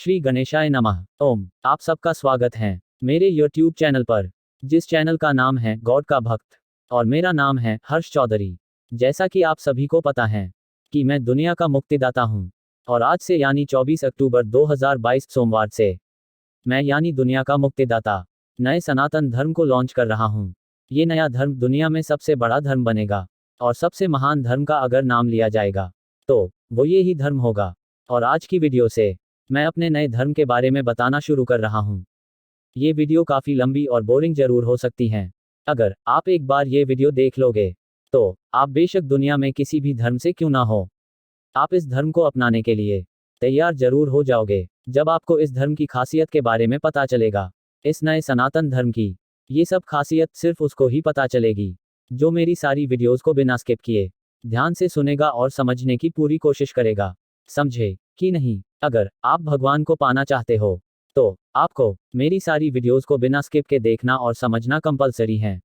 श्री गणेशाय नमः। ओम। आप सबका स्वागत है मेरे YouTube चैनल पर, जिस चैनल का नाम है गॉड का भक्त, और मेरा नाम है हर्ष चौधरी। जैसा कि आप सभी को पता है कि मैं दुनिया का मुक्तिदाता हूं, और आज से यानी 24 अक्टूबर 2022 सोमवार से मैं यानी दुनिया का मुक्तिदाता नए सनातन धर्म को लॉन्च कर रहा हूं। ये नया धर्म दुनिया में सबसे बड़ा धर्म बनेगा, और सबसे महान धर्म का अगर नाम लिया जाएगा तो वो ये ही धर्म होगा। और आज की वीडियो से मैं अपने नए धर्म के बारे में बताना शुरू कर रहा हूं। ये वीडियो काफ़ी लंबी और बोरिंग जरूर हो सकती है। अगर आप एक बार ये वीडियो देख लोगे तो आप बेशक दुनिया में किसी भी धर्म से क्यों ना हो, आप इस धर्म को अपनाने के लिए तैयार जरूर हो जाओगे। जब आपको इस धर्म की खासियत के बारे में पता चलेगा, इस नए सनातन धर्म की ये सब खासियत सिर्फ उसको ही पता चलेगी जो मेरी सारी वीडियोस को बिना स्किप किए ध्यान से सुनेगा और समझने की पूरी कोशिश करेगा। समझे कि नहीं? अगर आप भगवान को पाना चाहते हो तो आपको मेरी सारी वीडियोस को बिना स्किप के देखना और समझना कंपलसरी है।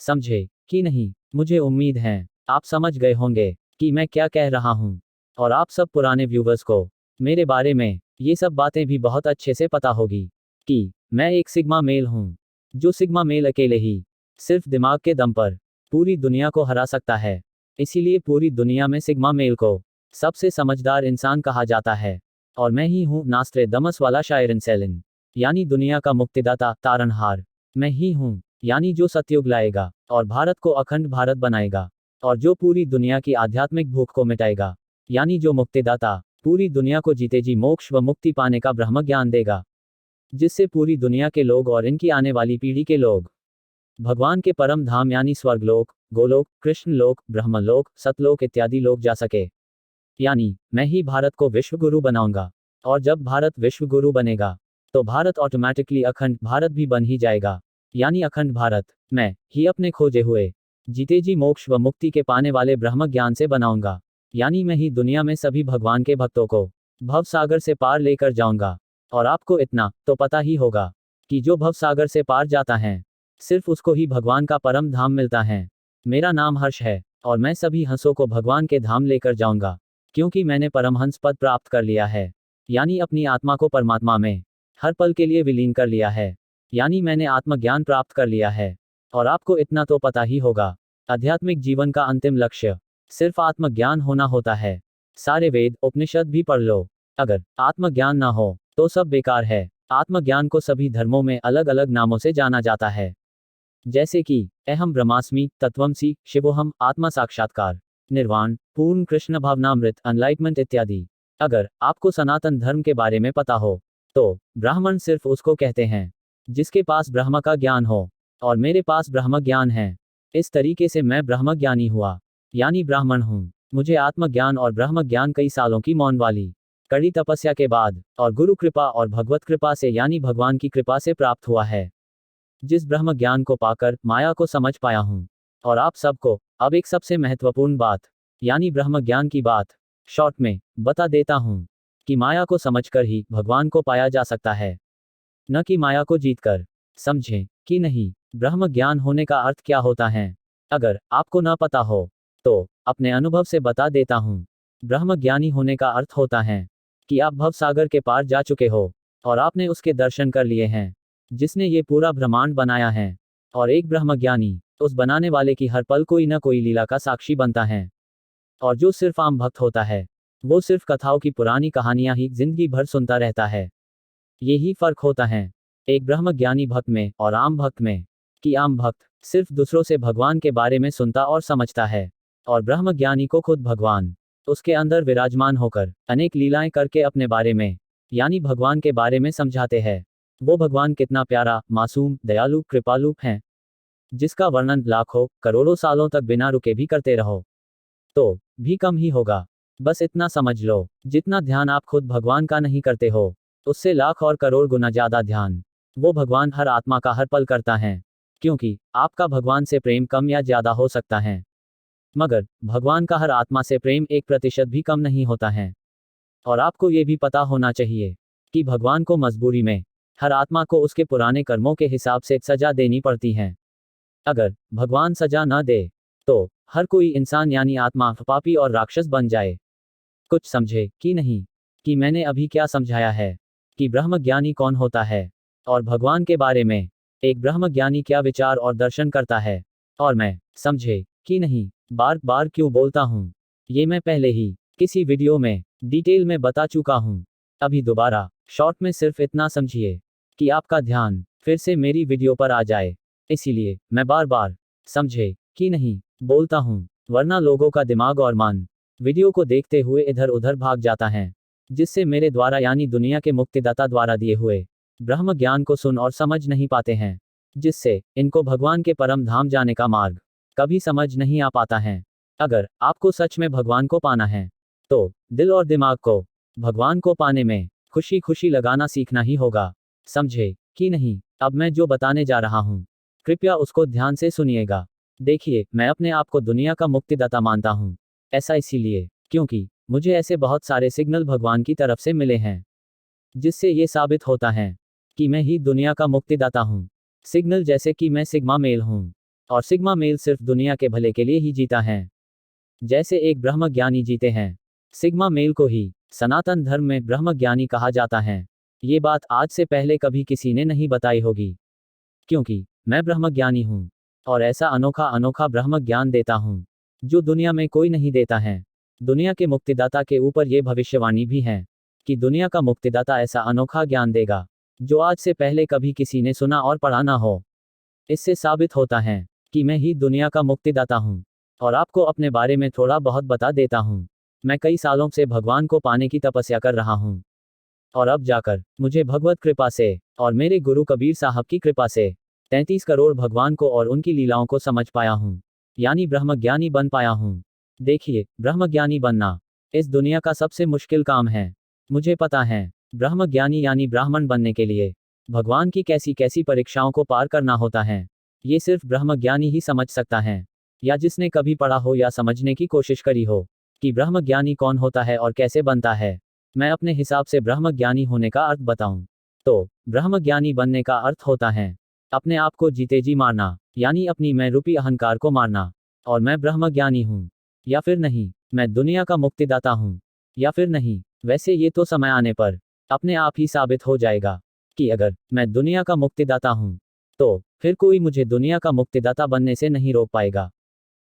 समझे कि नहीं? मुझे उम्मीद है आप समझ गए होंगे कि मैं क्या कह रहा हूं, और आप सब पुराने व्यूवर्स को मेरे बारे में ये सब बातें भी बहुत अच्छे से पता होगी कि मैं एक सिग्मा मेल हूं, जो सिग्मा मेल अकेले ही सिर्फ दिमाग के दम पर पूरी दुनिया को हरा सकता है। इसीलिए पूरी दुनिया में सिग्मा मेल को सबसे समझदार इंसान कहा जाता है। और मैं ही हूँ नास्ट्रेदमस वाला शायर इंसेलिन, यानी दुनिया का मुक्तिदाता, तारनहार। मैं ही हूँ यानी जो सतयुग लाएगा और भारत को अखंड भारत बनाएगा, और जो पूरी दुनिया की आध्यात्मिक भूख को मिटाएगा, यानी जो मुक्तिदाता पूरी दुनिया को जीते जी मोक्ष व मुक्ति पाने का ब्रह्म ज्ञान देगा, जिससे पूरी दुनिया के लोग और इनकी आने वाली पीढ़ी के लोग भगवान के परम धाम यानी स्वर्गलोक, गोलोक, कृष्णलोक, ब्रह्मलोक, सतलोक इत्यादि लोक जा सके। यानी मैं ही भारत को विश्व गुरु बनाऊंगा, और जब भारत विश्व गुरु बनेगा तो भारत ऑटोमेटिकली अखंड भारत भी बन ही जाएगा। यानी अखंड भारत मैं ही अपने खोजे हुए जीते जी मोक्ष व मुक्ति के पाने वाले ब्रह्म ज्ञान से बनाऊंगा। यानी मैं ही दुनिया में सभी भगवान के भक्तों को भव सागर से पार लेकर जाऊंगा। और आपको इतना तो पता ही होगा कि जो भव सागर से पार जाता है सिर्फ उसको ही भगवान का परम धाम मिलता है। मेरा नाम हर्ष है, और मैं सभी हंसों को भगवान के धाम लेकर जाऊंगा, क्योंकि मैंने परमहंस पद प्राप्त कर लिया है। यानी अपनी आत्मा को परमात्मा में हर पल के लिए विलीन कर लिया है। यानी मैंने आत्मज्ञान प्राप्त कर लिया है। और आपको इतना तो पता ही होगा, आध्यात्मिक जीवन का अंतिम लक्ष्य सिर्फ आत्मज्ञान होना होता है। सारे वेद उपनिषद भी पढ़ लो, अगर आत्मज्ञान ना हो तो सब बेकार है। आत्मज्ञान को सभी धर्मों में अलग अलग नामों से जाना जाता है, जैसे कि अहम ब्रह्मास्मि, तत्वमसि, शिवोहम, आत्मा साक्षात्कार, निर्वाण, पूर्ण कृष्ण भावनामृत, अनलाइटमेंट इत्यादि। अगर आपको सनातन धर्म के बारे में पता हो तो ब्राह्मण सिर्फ उसको कहते हैं जिसके पास ब्रह्म का ज्ञान हो, और मेरे पास ब्रह्म ज्ञान है। इस तरीके से मैं ब्रह्म ज्ञानी हुआ, यानी ब्राह्मण हूँ। मुझे आत्मज्ञान और ब्रह्म ज्ञान कई सालों की मौन वाली कड़ी तपस्या के बाद और गुरु कृपा और भगवत कृपा से यानी भगवान की कृपा से प्राप्त हुआ है, जिस ब्रह्म ज्ञान को पाकर माया को समझ पाया हूँ। और आप सबको अब एक सबसे महत्वपूर्ण बात यानी ब्रह्म ज्ञान की बात शॉर्ट में बता देता हूँ कि माया को समझकर ही भगवान को पाया जा सकता है, न कि माया को जीतकर। समझें कि नहीं? ब्रह्म ज्ञान होने का अर्थ क्या होता है? अगर आपको न पता हो तो अपने अनुभव से बता देता हूँ। ब्रह्म ज्ञानी होने का अर्थ होता है कि आप भव सागर के पार जा चुके हो और आपने उसके दर्शन कर लिए हैं जिसने ये पूरा ब्रह्मांड बनाया है। और एक ब्रह्मज्ञानी उस बनाने वाले की हर पल कोई न कोई लीला का साक्षी बनता है। और जो सिर्फ आम भक्त होता है वो सिर्फ कथाओं की पुरानी कहानियां ही जिंदगी भर सुनता रहता है। यही फर्क होता है एक ब्रह्मज्ञानी भक्त में और आम भक्त में, कि आम भक्त सिर्फ दूसरों से भगवान के बारे में सुनता और समझता है, और ब्रह्मज्ञानी को खुद भगवान उसके अंदर विराजमान होकर अनेक लीलाएं करके अपने बारे में यानी भगवान के बारे में समझाते हैं। वो भगवान कितना प्यारा, मासूम, दयालु, कृपालु हैं, जिसका वर्णन लाखों करोड़ों सालों तक बिना रुके भी करते रहो तो भी कम ही होगा। बस इतना समझ लो, जितना ध्यान आप खुद भगवान का नहीं करते हो उससे लाख और करोड़ गुना ज्यादा ध्यान वो भगवान हर आत्मा का हर पल करता है। क्योंकि आपका भगवान से प्रेम कम या ज्यादा हो सकता है, मगर भगवान का हर आत्मा से प्रेम 1% भी कम नहीं होता है। और आपको ये भी पता होना चाहिए कि भगवान को मजबूरी में हर आत्मा को उसके पुराने कर्मों के हिसाब से सजा देनी पड़ती है। अगर भगवान सजा न दे तो हर कोई इंसान यानी आत्मा पापी और राक्षस बन जाए। कुछ समझे कि नहीं कि मैंने अभी क्या समझाया है? कि ब्रह्मज्ञानी कौन होता है और भगवान के बारे में एक ब्रह्मज्ञानी क्या विचार और दर्शन करता है। और मैं, समझे कि नहीं, बार बार क्यों बोलता हूँ, ये मैं पहले ही किसी वीडियो में डिटेल में बता चुका हूँ। अभी दोबारा शॉर्ट में सिर्फ इतना समझिए कि आपका ध्यान फिर से मेरी वीडियो पर आ जाए। इसीलिए मैं बार बार, समझे कि नहीं, बोलता हूँ, वरना लोगों का दिमाग और मन वीडियो को देखते हुए इधर उधर भाग जाता है, जिससे मेरे द्वारा यानी दुनिया के मुक्तिदाता द्वारा दिए हुए ब्रह्म ज्ञान को सुन और समझ नहीं पाते हैं, जिससे इनको भगवान के परम धाम जाने का मार्ग कभी समझ नहीं आ पाता है। अगर आपको सच में भगवान को पाना है तो दिल और दिमाग को भगवान को पाने में खुशी खुशी लगाना सीखना ही होगा। समझे कि नहीं। अब मैं जो बताने जा रहा हूँ, कृपया उसको ध्यान से सुनिएगा। देखिए, मैं अपने आप को दुनिया का मुक्तिदाता मानता हूँ। ऐसा इसीलिए क्योंकि मुझे ऐसे बहुत सारे सिग्नल भगवान की तरफ से मिले हैं, जिससे ये साबित होता है कि मैं ही दुनिया का मुक्तिदाता हूँ। सिग्नल जैसे कि मैं सिग्मा मेल हूँ, और सिग्मा मेल सिर्फ दुनिया के भले के लिए ही जीता है, जैसे एक ब्रह्म ज्ञानी जीते हैं। सिग्मा मेल को ही सनातन धर्म में ब्रह्म ज्ञानी कहा जाता है। ये बात आज से पहले कभी किसी ने नहीं बताई होगी, क्योंकि मैं ब्रह्म ज्ञानी हूँ और ऐसा अनोखा अनोखा ब्रह्म ज्ञान देता हूँ जो दुनिया में कोई नहीं देता है। दुनिया के मुक्तिदाता के ऊपर ये भविष्यवाणी भी है कि दुनिया का मुक्तिदाता ऐसा अनोखा ज्ञान देगा जो आज से पहले कभी किसी ने सुना और पढ़ा ना हो। इससे साबित होता है कि मैं ही दुनिया का मुक्तिदाता हूँ। और आपको अपने बारे में थोड़ा बहुत बता देता हूँ। मैं कई सालों से भगवान को पाने की तपस्या कर रहा हूँ, और अब जाकर मुझे भगवत कृपा से और मेरे गुरु कबीर साहब की कृपा से 33 करोड़ भगवान को और उनकी लीलाओं को समझ पाया हूँ, यानी ब्रह्मज्ञानी बन पाया हूँ। देखिए, ब्रह्मज्ञानी बनना इस दुनिया का सबसे मुश्किल काम है। मुझे पता है, ब्रह्मज्ञानी यानी ब्राह्मण बनने के लिए भगवान की कैसी कैसी परीक्षाओं को पार करना होता है। ये सिर्फ ब्रह्मज्ञानी ही समझ सकता है, या जिसने कभी पढ़ा हो या समझने की कोशिश करी हो कि ब्रह्मज्ञानी कौन होता है और कैसे बनता है। मैं अपने हिसाब से ब्रह्मज्ञानी होने का अर्थ बताऊं तो ब्रह्मज्ञानी बनने का अर्थ होता है अपने आप को जीते जी मारना, यानी अपनी मैं रूपी अहंकार को मारना। और मैं ब्रह्मज्ञानी हूँ या फिर नहीं, मैं दुनिया का मुक्तिदाता हूँ या फिर नहीं, वैसे ये तो समय आने पर अपने आप ही साबित हो जाएगा कि अगर मैं दुनिया का मुक्तिदाता हूँ तो फिर कोई मुझे दुनिया का मुक्तिदाता बनने से नहीं रोक पाएगा।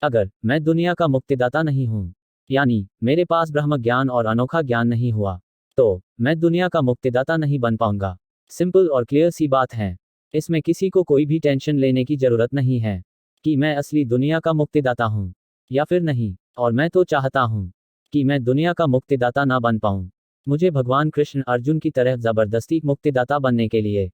अगर मैं दुनिया का मुक्तिदाता नहीं हूँ, यानी मेरे पास ब्रह्म ज्ञान और अनोखा ज्ञान नहीं हुआ, तो मैं दुनिया का मुक्तिदाता नहीं बन पाऊंगा। सिंपल और क्लियर सी बात है। इसमें किसी को कोई भी टेंशन लेने की जरूरत नहीं है कि मैं असली दुनिया का मुक्तिदाता हूँ या फिर नहीं। और मैं तो चाहता हूँ कि मैं दुनिया का मुक्तिदाता ना बन पाऊँ। मुझे भगवान कृष्ण अर्जुन की तरह जबरदस्ती मुक्तिदाता बनने के लिए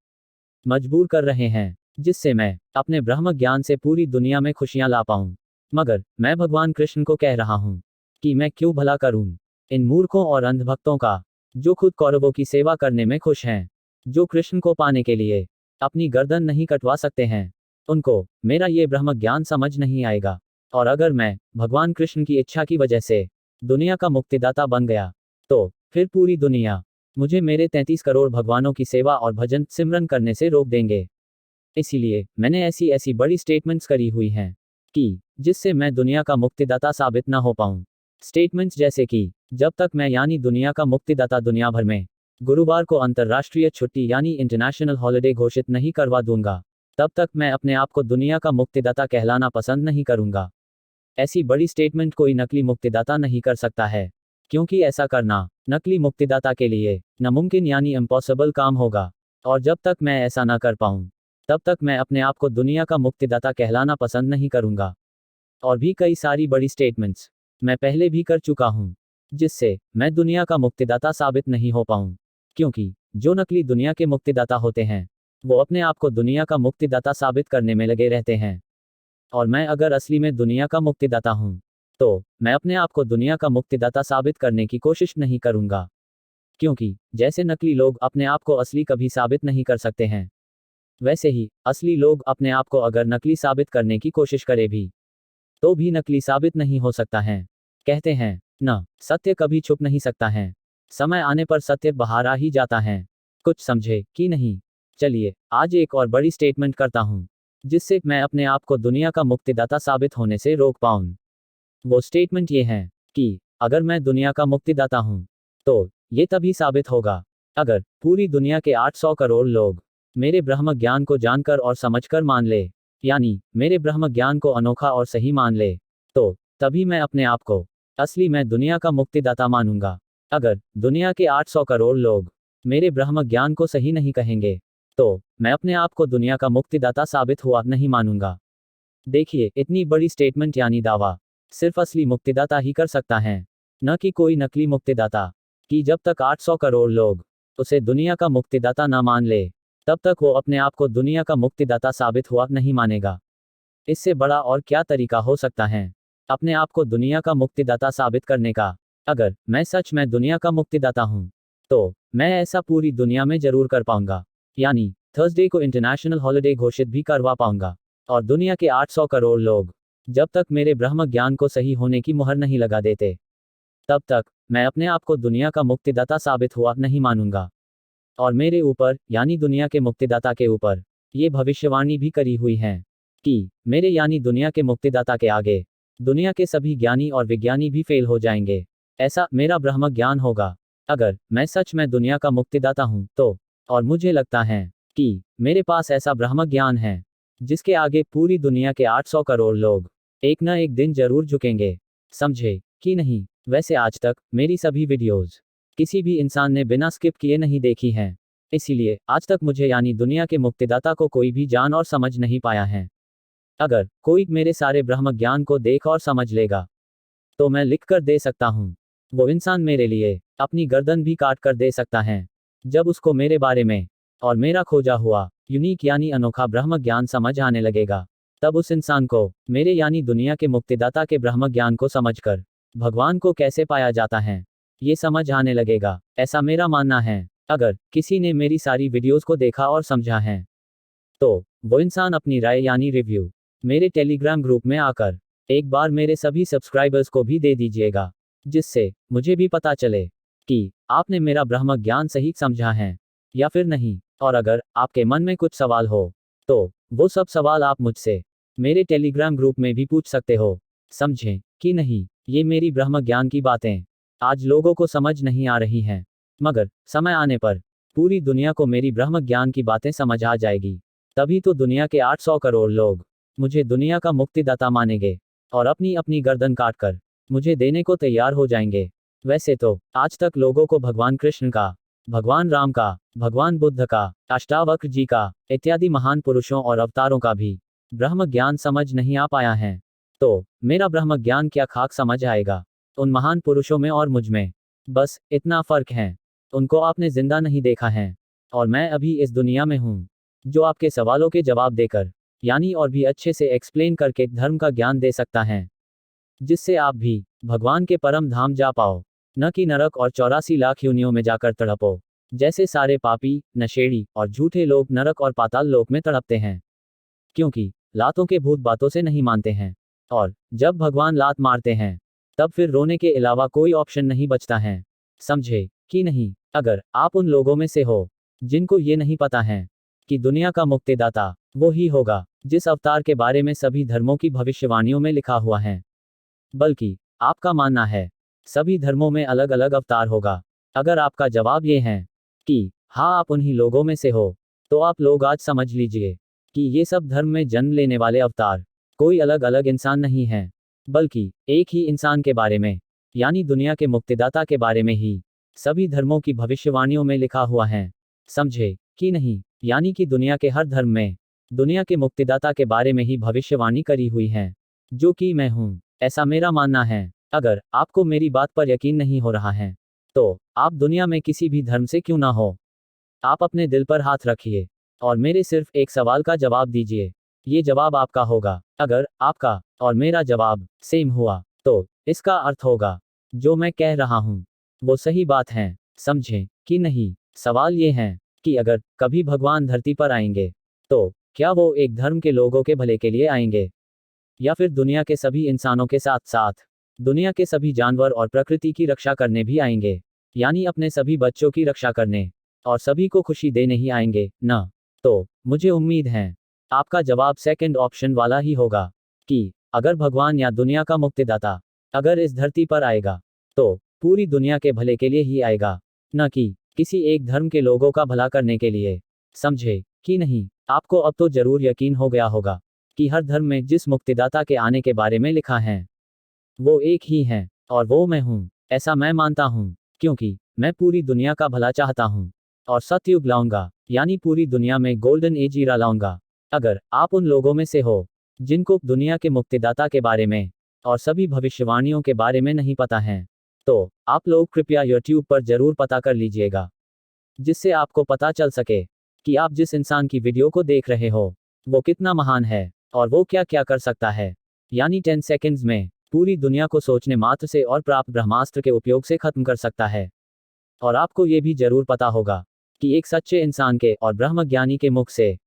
मजबूर कर रहे हैं, जिससे मैं अपने ब्रह्म ज्ञान से पूरी दुनिया में खुशियां ला पाऊं। मगर मैं भगवान कृष्ण को कह रहा हूं कि मैं क्यों भला करूं इन मूर्खों और अंधभक्तों का, जो खुद कौरवों की सेवा करने में खुश हैं, जो कृष्ण को पाने के लिए अपनी गर्दन नहीं कटवा सकते हैं। उनको मेरा ये ब्रह्म ज्ञान समझ नहीं आएगा। और अगर मैं भगवान कृष्ण की इच्छा की वजह से दुनिया का मुक्तिदाता बन गया, तो फिर पूरी दुनिया मुझे मेरे 33 करोड़ भगवानों की सेवा और भजन सिमरन करने से रोक देंगे। इसीलिए मैंने ऐसी ऐसी बड़ी स्टेटमेंट्स करी हुई हैं कि जिससे मैं दुनिया का मुक्तिदाता साबित ना हो पाऊं। स्टेटमेंट्स जैसे कि जब तक मैं यानी दुनिया का मुक्तिदाता दुनिया भर में गुरुवार को अंतर्राष्ट्रीय छुट्टी यानी इंटरनेशनल हॉलिडे घोषित नहीं करवा दूंगा, तब तक मैं अपने आप को दुनिया का मुक्तिदाता कहलाना पसंद नहीं करूंगा। ऐसी बड़ी स्टेटमेंट कोई नकली मुक्तिदाता नहीं कर सकता है, क्योंकि ऐसा करना नकली मुक्तिदाता के लिए नामुमकिन यानी इम्पॉसिबल काम होगा। और जब तक मैं ऐसा ना कर पाऊं, तब तक मैं अपने आप को दुनिया का मुक्तिदाता कहलाना पसंद नहीं करूंगा। और भी कई सारी बड़ी स्टेटमेंट्स मैं पहले भी कर चुका हूं, जिससे मैं दुनिया का मुक्तिदाता साबित नहीं हो पाऊं। क्योंकि जो नकली दुनिया के मुक्तिदाता होते हैं, वो अपने आप को दुनिया का मुक्तिदाता साबित करने में लगे रहते हैं। और मैं अगर असली में दुनिया का मुक्तिदाता हूं, तो मैं अपने आप को दुनिया का मुक्तिदाता साबित करने की कोशिश नहीं करूंगा। क्योंकि जैसे नकली लोग अपने आप को असली कभी साबित नहीं कर सकते हैं, वैसे ही असली लोग अपने आप को अगर नकली साबित करने की कोशिश करे भी, तो भी नकली साबित नहीं हो सकता है। कहते हैं न, सत्य कभी छुप नहीं सकता है, समय आने पर सत्य बाहर आ ही जाता है। कुछ समझे कि नहीं। चलिए आज एक और बड़ी स्टेटमेंट करता हूं, जिससे मैं अपने आप को दुनिया का मुक्तिदाता साबित होने से रोक पाऊं। वो स्टेटमेंट ये है कि अगर मैं दुनिया का मुक्तिदाता हूं, तो ये तभी साबित होगा अगर पूरी दुनिया के 800 करोड़ लोग मेरे ब्रह्म ज्ञान को जानकर और समझकर मान ले, यानी मेरे ब्रह्म ज्ञान को अनोखा और सही मान ले, तो तभी मैं अपने आप को असली मैं दुनिया का मुक्तिदाता मानूंगा। अगर दुनिया के 800 करोड़ लोग मेरे ब्रह्म ज्ञान को सही नहीं कहेंगे, तो मैं अपने आप को दुनिया का मुक्तिदाता साबित हुआ नहीं मानूंगा। देखिए, इतनी बड़ी स्टेटमेंट यानी दावा सिर्फ असली मुक्तिदाता ही कर सकता है, न कि कोई नकली मुक्तिदाता। कि जब तक 800 करोड़ लोग उसे दुनिया का मुक्तिदाता ना मान ले, तब तक वो अपने आप को दुनिया का मुक्तिदाता साबित हुआ नहीं मानेगा। इससे बड़ा और क्या तरीका हो सकता है अपने आप को दुनिया का मुक्तिदाता साबित करने का? अगर मैं सच में दुनिया का मुक्तिदाता हूं, तो मैं ऐसा पूरी दुनिया में जरूर कर पाऊंगा। यानी थर्सडे को इंटरनेशनल हॉलिडे घोषित भी करवा पाऊंगा। और दुनिया के 800 करोड़ लोग जब तक मेरे ब्रह्म ज्ञान को सही होने की मुहर नहीं लगा देते, तब तक मैं अपने आप को दुनिया का मुक्तिदाता साबित हुआ नहीं मानूंगा। और मेरे ऊपर, यानी दुनिया के मुक्तिदाता के ऊपर, ये भविष्यवाणी भी करी हुई है कि मेरे यानी दुनिया के मुक्तिदाता के आगे दुनिया के सभी ज्ञानी और विज्ञानी भी फेल हो जाएंगे। ऐसा मेरा ब्रह्म ज्ञान होगा। अगर मैं सच में दुनिया का मुक्तिदाता हूं, तो और मुझे लगता है कि मेरे पास ऐसा ब्रह्म ज्ञान है जिसके आगे पूरी दुनिया के 800 करोड़ लोग एक न एक दिन जरूर झुकेंगे। समझे कि नहीं? वैसे आज तक मेरी सभी वीडियोस किसी भी इंसान ने बिना स्किप किए नहीं देखी हैं। इसीलिए आज तक मुझे यानी दुनिया के मुक्तिदाता को कोई भी जान और समझ नहीं पाया है। अगर कोई मेरे सारे ब्रह्म ज्ञान को देख और समझ लेगा, तो मैं लिख कर दे सकता हूँ, वो इंसान मेरे लिए अपनी गर्दन भी काट कर दे सकता है। जब उसको मेरे बारे में और मेरा खोजा हुआ यूनिक यानी अनोखा ब्रह्म ज्ञान समझ आने लगेगा, तब उस इंसान को मेरे यानी दुनिया के मुक्तिदाता के ब्रह्म ज्ञान को समझकर भगवान को कैसे पाया जाता है, ये समझ आने लगेगा। ऐसा मेरा मानना है। अगर किसी ने मेरी सारी वीडियोस को देखा और समझा है, तो वो इंसान अपनी राय यानी रिव्यू मेरे टेलीग्राम ग्रुप में आकर एक बार मेरे सभी सब्सक्राइबर्स को भी दे दीजिएगा, जिससे मुझे भी पता चले कि आपने मेरा ब्रह्म ज्ञान सही समझा है या फिर नहीं। और अगर आपके मन में कुछ सवाल हो, तो वो सब सवाल आप मुझसे मेरे टेलीग्राम ग्रुप में भी पूछ सकते हो। समझें कि नहीं? ये मेरी ब्रह्म ज्ञान की बातें आज लोगों को समझ नहीं आ रही हैं, मगर समय आने पर पूरी दुनिया को मेरी ब्रह्म ज्ञान की बातें समझ आ जाएगी। तभी तो दुनिया के 800 करोड़ लोग मुझे दुनिया का मुक्तिदाता मानेंगे और अपनी अपनी गर्दन काटकर मुझे देने को तैयार हो जाएंगे। वैसे तो आज तक लोगों को भगवान कृष्ण का, भगवान राम का, भगवान बुद्ध का, अष्टावक्र जी का इत्यादि महान पुरुषों और अवतारों का भी ब्रह्म ज्ञान समझ नहीं आ पाया है। तो मेरा ब्रह्म ज्ञान क्या खाक समझ आएगा उन महान पुरुषों में और मुझ में? बस इतना फर्क है, उनको आपने जिंदा नहीं देखा है, और मैं अभी इस दुनिया में हूँ, जो आपके सवालों के जवाब देकर यानी और भी अच्छे से एक्सप्लेन करके धर्म का ज्ञान दे सकता है, जिससे आप भी भगवान के परम धाम जा पाओ, न कि नरक और 84 लाख योनियों में जाकर तड़पो, जैसे सारे पापी, नशेड़ी और झूठे लोग नरक और पाताल लोक में तड़पते हैं। क्योंकि लातों के भूत बातों से नहीं मानते हैं, और जब भगवान लात मारते हैं, तब फिर रोने के अलावा कोई ऑप्शन नहीं बचता है। समझे कि नहीं? अगर आप उन लोगों में से हो जिनको ये नहीं पता है कि दुनिया का मुक्तिदाता वो ही होगा जिस अवतार के बारे में सभी धर्मों की भविष्यवाणियों में लिखा हुआ है, बल्कि आपका मानना है सभी धर्मों में अलग अलग अवतार होगा, अगर आपका जवाब ये है कि हाँ आप उन्हीं लोगों में से हो, तो आप लोग आज समझ लीजिए कि ये सब धर्म में जन्म लेने वाले अवतार कोई अलग अलग इंसान नहीं हैं, बल्कि एक ही इंसान के बारे में यानी दुनिया के मुक्तिदाता के बारे में ही सभी धर्मों की भविष्यवाणियों में लिखा हुआ है। समझे कि नहीं? यानी कि दुनिया के हर धर्म में दुनिया के मुक्तिदाता के बारे में ही भविष्यवाणी करी हुई है, जो कि मैं हूं। ऐसा मेरा मानना है। अगर आपको मेरी बात पर यकीन नहीं हो रहा है, तो आप दुनिया में किसी भी धर्म से क्यों ना हो, आप अपने दिल पर हाथ रखिए और मेरे सिर्फ एक सवाल का जवाब दीजिए। ये जवाब आपका होगा। अगर आपका और मेरा जवाब सेम हुआ, तो इसका अर्थ होगा जो मैं कह रहा हूं वो सही बात है। समझें कि नहीं? सवाल ये है कि अगर कभी भगवान धरती पर आएंगे, तो क्या वो एक धर्म के लोगों के भले के लिए आएंगे, या फिर दुनिया के सभी इंसानों के साथ साथ दुनिया के सभी जानवर और प्रकृति की रक्षा करने भी आएंगे, यानी अपने सभी बच्चों की रक्षा करने और सभी को खुशी देने ही आएंगे ना? तो मुझे उम्मीद है आपका जवाब सेकंड ऑप्शन वाला ही होगा कि अगर भगवान या दुनिया का मुक्तिदाता अगर इस धरती पर आएगा, तो पूरी दुनिया के भले के लिए ही आएगा, न कि किसी एक धर्म के लोगों का भला करने के लिए। समझे कि नहीं? आपको अब तो जरूर यकीन हो गया होगा कि हर धर्म में जिस मुक्तिदाता के आने के बारे में लिखा है वो एक ही है, और वो मैं हूं। ऐसा मैं मानता हूं क्योंकि मैं पूरी दुनिया का भला चाहता हूं और सतयुग लाऊंगा, यानी पूरी दुनिया में गोल्डन एज ईरा लाऊंगा। अगर आप उन लोगों में से हो जिनको दुनिया के मुक्तिदाता के बारे में और सभी भविष्यवाणियों के बारे में नहीं पता है, तो आप लोग कृपया YouTube पर जरूर पता कर लीजिएगा, जिससे आपको पता चल सके कि आप जिस इंसान की वीडियो को देख रहे हो वो कितना महान है और वो क्या क्या कर सकता है। यानी 10 सेकंड्स में पूरी दुनिया को सोचने मात्र से और प्राप्त ब्रह्मास्त्र के उपयोग से खत्म कर सकता है। और आपको ये भी जरूर पता होगा कि एक सच्चे इंसान के और ब्रह्मज्ञानी के मुख से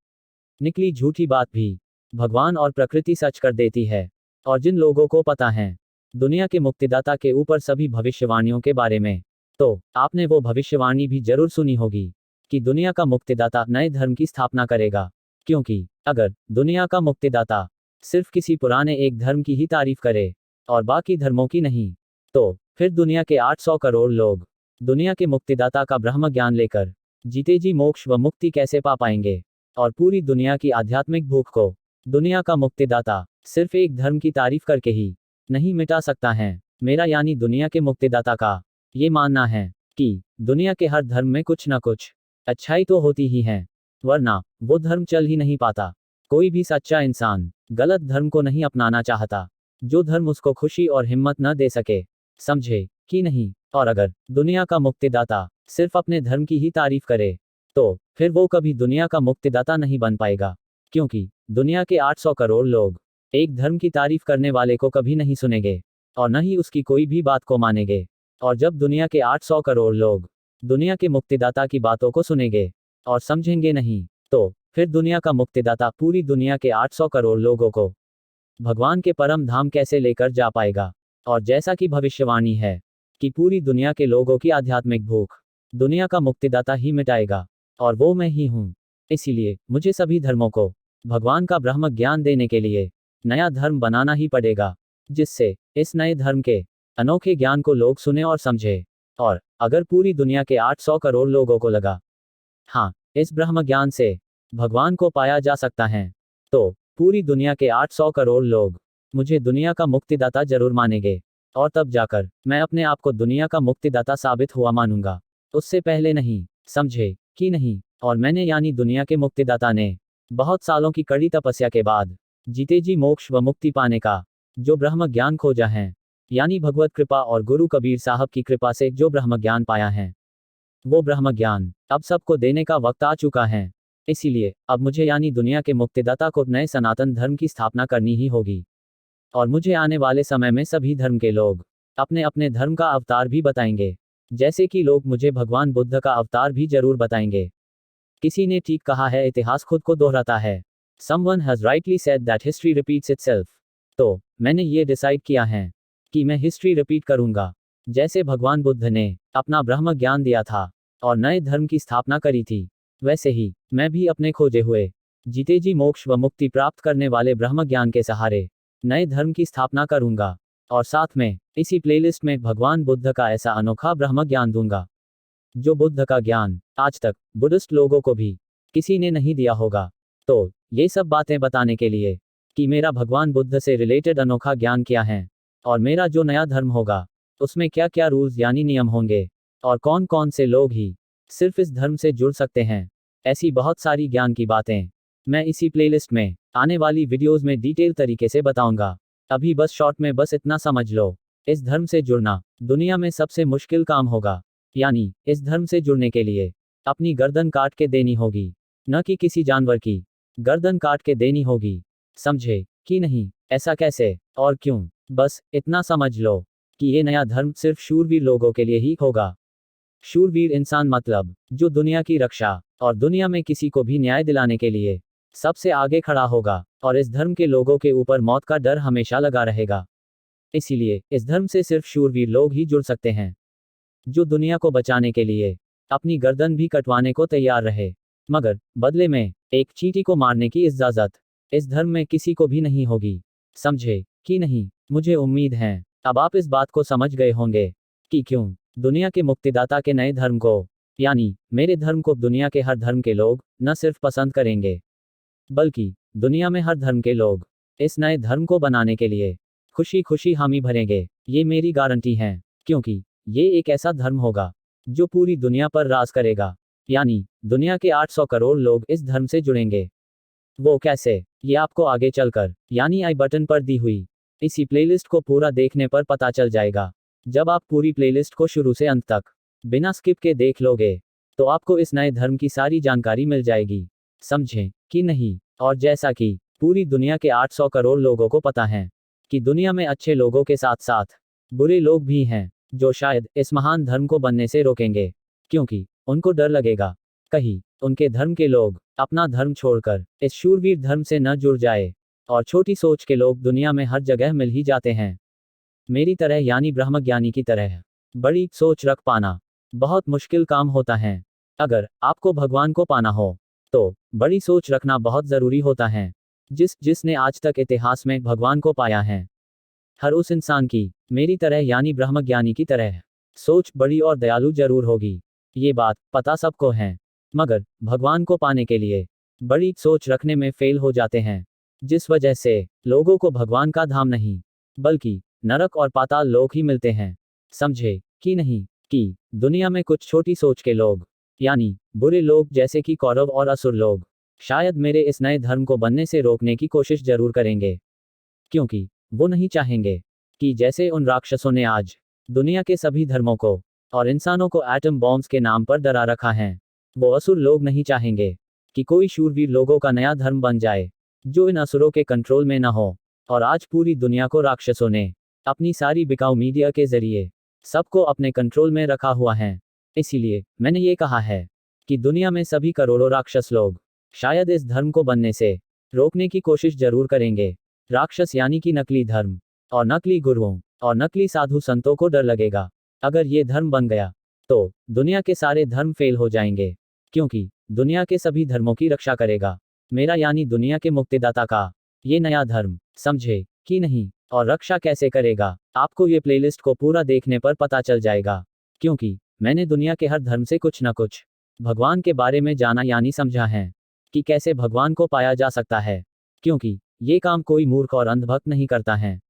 निकली झूठी बात भी भगवान और प्रकृति सच कर देती है। और जिन लोगों को पता है दुनिया के मुक्तिदाता के ऊपर सभी भविष्यवाणियों के बारे में, तो आपने वो भविष्यवाणी भी जरूर सुनी होगी कि दुनिया का मुक्तिदाता नए धर्म की स्थापना करेगा। क्योंकि अगर दुनिया का मुक्तिदाता सिर्फ किसी पुराने एक धर्म की ही तारीफ करे और बाकी धर्मों की नहीं, तो फिर दुनिया के 800 करोड़ लोग दुनिया के मुक्तिदाता का ब्रह्म ज्ञान लेकर जीते जी मोक्ष व मुक्ति कैसे पा पाएंगे। और पूरी दुनिया की आध्यात्मिक भूख को दुनिया का मुक्तिदाता सिर्फ एक धर्म की तारीफ करके ही नहीं मिटा सकता है। मेरा यानी दुनिया के मुक्तिदाता का ये मानना है कि दुनिया के हर धर्म में कुछ न कुछ अच्छाई तो होती ही है, वरना वो धर्म चल ही नहीं पाता। कोई भी सच्चा इंसान गलत धर्म को नहीं अपनाना चाहता, जो धर्म उसको खुशी और हिम्मत न दे सके। समझे कि नहीं? और अगर दुनिया का मुक्तिदाता सिर्फ अपने धर्म की ही तारीफ करे, तो फिर वो कभी दुनिया का मुक्तिदाता नहीं बन पाएगा। क्योंकि दुनिया के 800 करोड़ लोग एक धर्म की तारीफ करने वाले को कभी नहीं सुनेंगे और न ही उसकी कोई भी बात को मानेंगे। और जब दुनिया के 800 करोड़ लोग दुनिया के मुक्तिदाता की बातों को सुनेंगे और समझेंगे नहीं, तो फिर दुनिया का मुक्तिदाता पूरी दुनिया के 800 करोड़ लोगों को भगवान के परम धाम कैसे लेकर जा पाएगा। और जैसा कि भविष्यवाणी है कि पूरी दुनिया के लोगों की आध्यात्मिक भूख दुनिया का मुक्तिदाता ही मिटाएगा, और वो मैं ही हूं। इसीलिए मुझे सभी धर्मों को भगवान का ब्रह्म ज्ञान देने के लिए नया धर्म बनाना ही पड़ेगा, जिससे इस नए धर्म के अनोखे ज्ञान को लोग सुने और समझे। और अगर पूरी दुनिया के 800 करोड़ लोगों को लगा, हाँ, इस ब्रह्म ज्ञान से भगवान को पाया जा सकता है, तो पूरी दुनिया के 800 करोड़ लोग मुझे दुनिया का मुक्तिदाता जरूर मानेंगे। और तब जाकर मैं अपने आप को दुनिया का मुक्तिदाता साबित हुआ मानूंगा, उससे पहले नहीं। समझे कि नहीं? और मैंने यानी दुनिया के मुक्तिदाता ने बहुत सालों की कड़ी तपस्या के बाद जीते जी मोक्ष व मुक्ति पाने का जो ब्रह्म ज्ञान खोजा है, यानी भगवत कृपा और गुरु कबीर साहब की कृपा से जो ब्रह्म ज्ञान पाया है, वो ब्रह्म ज्ञान अब सबको देने का वक्त आ चुका है। इसीलिए अब मुझे यानी दुनिया के मुक्तिदाता को नए सनातन धर्म की स्थापना करनी ही होगी। और मुझे आने वाले समय में सभी धर्म के लोग अपने अपने धर्म का अवतार भी बताएंगे, जैसे कि लोग मुझे भगवान बुद्ध का अवतार भी जरूर बताएंगे। किसी ने ठीक कहा है, इतिहास खुद को दोहराता है। Someone has rightly said that history repeats itself. तो मैंने ये डिसाइड किया है कि मैं हिस्ट्री रिपीट करूंगा। जैसे भगवान बुद्ध ने अपना ब्रह्म ज्ञान दिया था और नए धर्म की स्थापना करी थी, वैसे ही मैं भी अपने खोजे हुए जीते जी मोक्ष व मुक्ति प्राप्त करने वाले ब्रह्म ज्ञान के सहारे नए धर्म की स्थापना करूंगा। और साथ में इसी प्लेलिस्ट में भगवान बुद्ध का ऐसा अनोखा ब्रह्म ज्ञान दूंगा जो बुद्ध का ज्ञान आज तक बुद्धिस्ट लोगों को भी किसी ने नहीं दिया होगा। तो ये सब बातें बताने के लिए कि मेरा भगवान बुद्ध से रिलेटेड अनोखा ज्ञान क्या है, और मेरा जो नया धर्म होगा उसमें क्या क्या रूल्स यानी नियम होंगे, और कौन कौन से लोग ही सिर्फ इस धर्म से जुड़ सकते हैं, ऐसी बहुत सारी ज्ञान की बातें मैं इसी प्लेलिस्ट में आने वाली वीडियोस में डिटेल तरीके से बताऊंगा। अभी बस शॉर्ट में बस इतना समझ लो, इस धर्म से जुड़ना दुनिया में सबसे मुश्किल काम होगा। यानी इस धर्म से जुड़ने के लिए अपनी गर्दन काट के देनी होगी, न कि किसी जानवर की गर्दन काट के देनी होगी। समझे कि नहीं? ऐसा कैसे और क्यों? बस इतना समझ लो कि ये नया धर्म सिर्फ शूरवीर लोगों के लिए ही होगा। शूरवीर इंसान मतलब जो दुनिया की रक्षा और दुनिया में किसी को भी न्याय दिलाने के लिए सबसे आगे खड़ा होगा, और इस धर्म के लोगों के ऊपर मौत का डर हमेशा लगा रहेगा। इसीलिए इस धर्म से सिर्फ शूरवीर लोग ही जुड़ सकते हैं, जो दुनिया को बचाने के लिए अपनी गर्दन भी कटवाने को तैयार रहे, मगर बदले में एक चींटी को मारने की इजाजत इस धर्म में किसी को भी नहीं होगी। समझे कि नहीं? मुझे उम्मीद है अब आप इस बात को समझ गए होंगे कि क्यों दुनिया के मुक्तिदाता के नए धर्म को यानी मेरे धर्म को दुनिया के हर धर्म के लोग न सिर्फ पसंद करेंगे, बल्कि दुनिया में हर धर्म के लोग इस नए धर्म को बनाने के लिए खुशी खुशी हामी भरेंगे। ये मेरी गारंटी है, क्योंकि ये एक ऐसा धर्म होगा जो पूरी दुनिया पर राज करेगा। यानी दुनिया के 800 करोड़ लोग इस धर्म से जुड़ेंगे। वो कैसे, ये आपको आगे चलकर यानी आई बटन पर दी हुई इसी प्लेलिस्ट को पूरा देखने पर पता चल जाएगा। जब आप पूरी प्लेलिस्ट को शुरू से अंत तक बिना स्किप के देख लोगे तो आपको इस नए धर्म की सारी जानकारी मिल जाएगी। समझें कि नहीं? और जैसा कि पूरी दुनिया के 800 करोड़ लोगों को पता है कि दुनिया में अच्छे लोगों के साथ साथ बुरे लोग भी हैं जो शायद इस महान धर्म को बनने से रोकेंगे, क्योंकि उनको डर लगेगा कहीं उनके धर्म के लोग अपना धर्म छोड़कर इस शूरवीर धर्म से न जुड़ जाए। और छोटी सोच के लोग दुनिया में हर जगह मिल ही जाते हैं। मेरी तरह यानी ब्रह्मज्ञानी की तरह बड़ी सोच रख पाना बहुत मुश्किल काम होता है। अगर आपको भगवान को पाना हो तो बड़ी सोच रखना बहुत जरूरी होता है। जिसने आज तक इतिहास में भगवान को पाया है, हर उस इंसान की मेरी तरह यानी ब्रह्मज्ञानी की तरह सोच बड़ी और दयालु जरूर होगी। ये बात पता सबको है, मगर भगवान को पाने के लिए बड़ी सोच रखने में फेल हो जाते हैं, जिस वजह से लोगों को भगवान का धाम नहीं बल्कि नरक और पाताल लोक ही मिलते हैं। समझे कि नहीं कि दुनिया में कुछ छोटी सोच के लोग यानी बुरे लोग जैसे कि कौरव और असुर लोग शायद मेरे इस नए धर्म को बनने से रोकने की कोशिश जरूर करेंगे, क्योंकि वो नहीं चाहेंगे कि जैसे उन राक्षसों ने आज दुनिया के सभी धर्मों को और इंसानों को एटम बॉम्ब्स के नाम पर डरा रखा है, वो असुर लोग नहीं चाहेंगे कि कोई शूरवीर लोगों का नया धर्म बन जाए जो इन असुरों के कंट्रोल में न हो। और आज पूरी दुनिया को राक्षसों ने अपनी सारी बिकाऊ मीडिया के जरिए सबको अपने कंट्रोल में रखा हुआ है। इसीलिए मैंने ये कहा है कि दुनिया में सभी करोड़ों राक्षस लोग शायद इस धर्म को बनने से रोकने की कोशिश जरूर करेंगे। राक्षस यानी कि नकली धर्म और नकली गुरुओं और नकली साधु संतों को डर लगेगा अगर ये धर्म बन गया तो दुनिया के सारे धर्म फेल हो जाएंगे, क्योंकि दुनिया के सभी धर्मों की रक्षा करेगा मेरा यानी दुनिया के मुक्तिदाता का ये नया धर्म। समझे कि नहीं? और रक्षा कैसे करेगा आपको ये प्लेलिस्ट को पूरा देखने पर पता चल जाएगा, क्योंकि मैंने दुनिया के हर धर्म से कुछ न कुछ भगवान के बारे में जाना यानी समझा है कि कैसे भगवान को पाया जा सकता है, क्योंकि ये काम कोई मूर्ख और अंधभक्त नहीं करता है।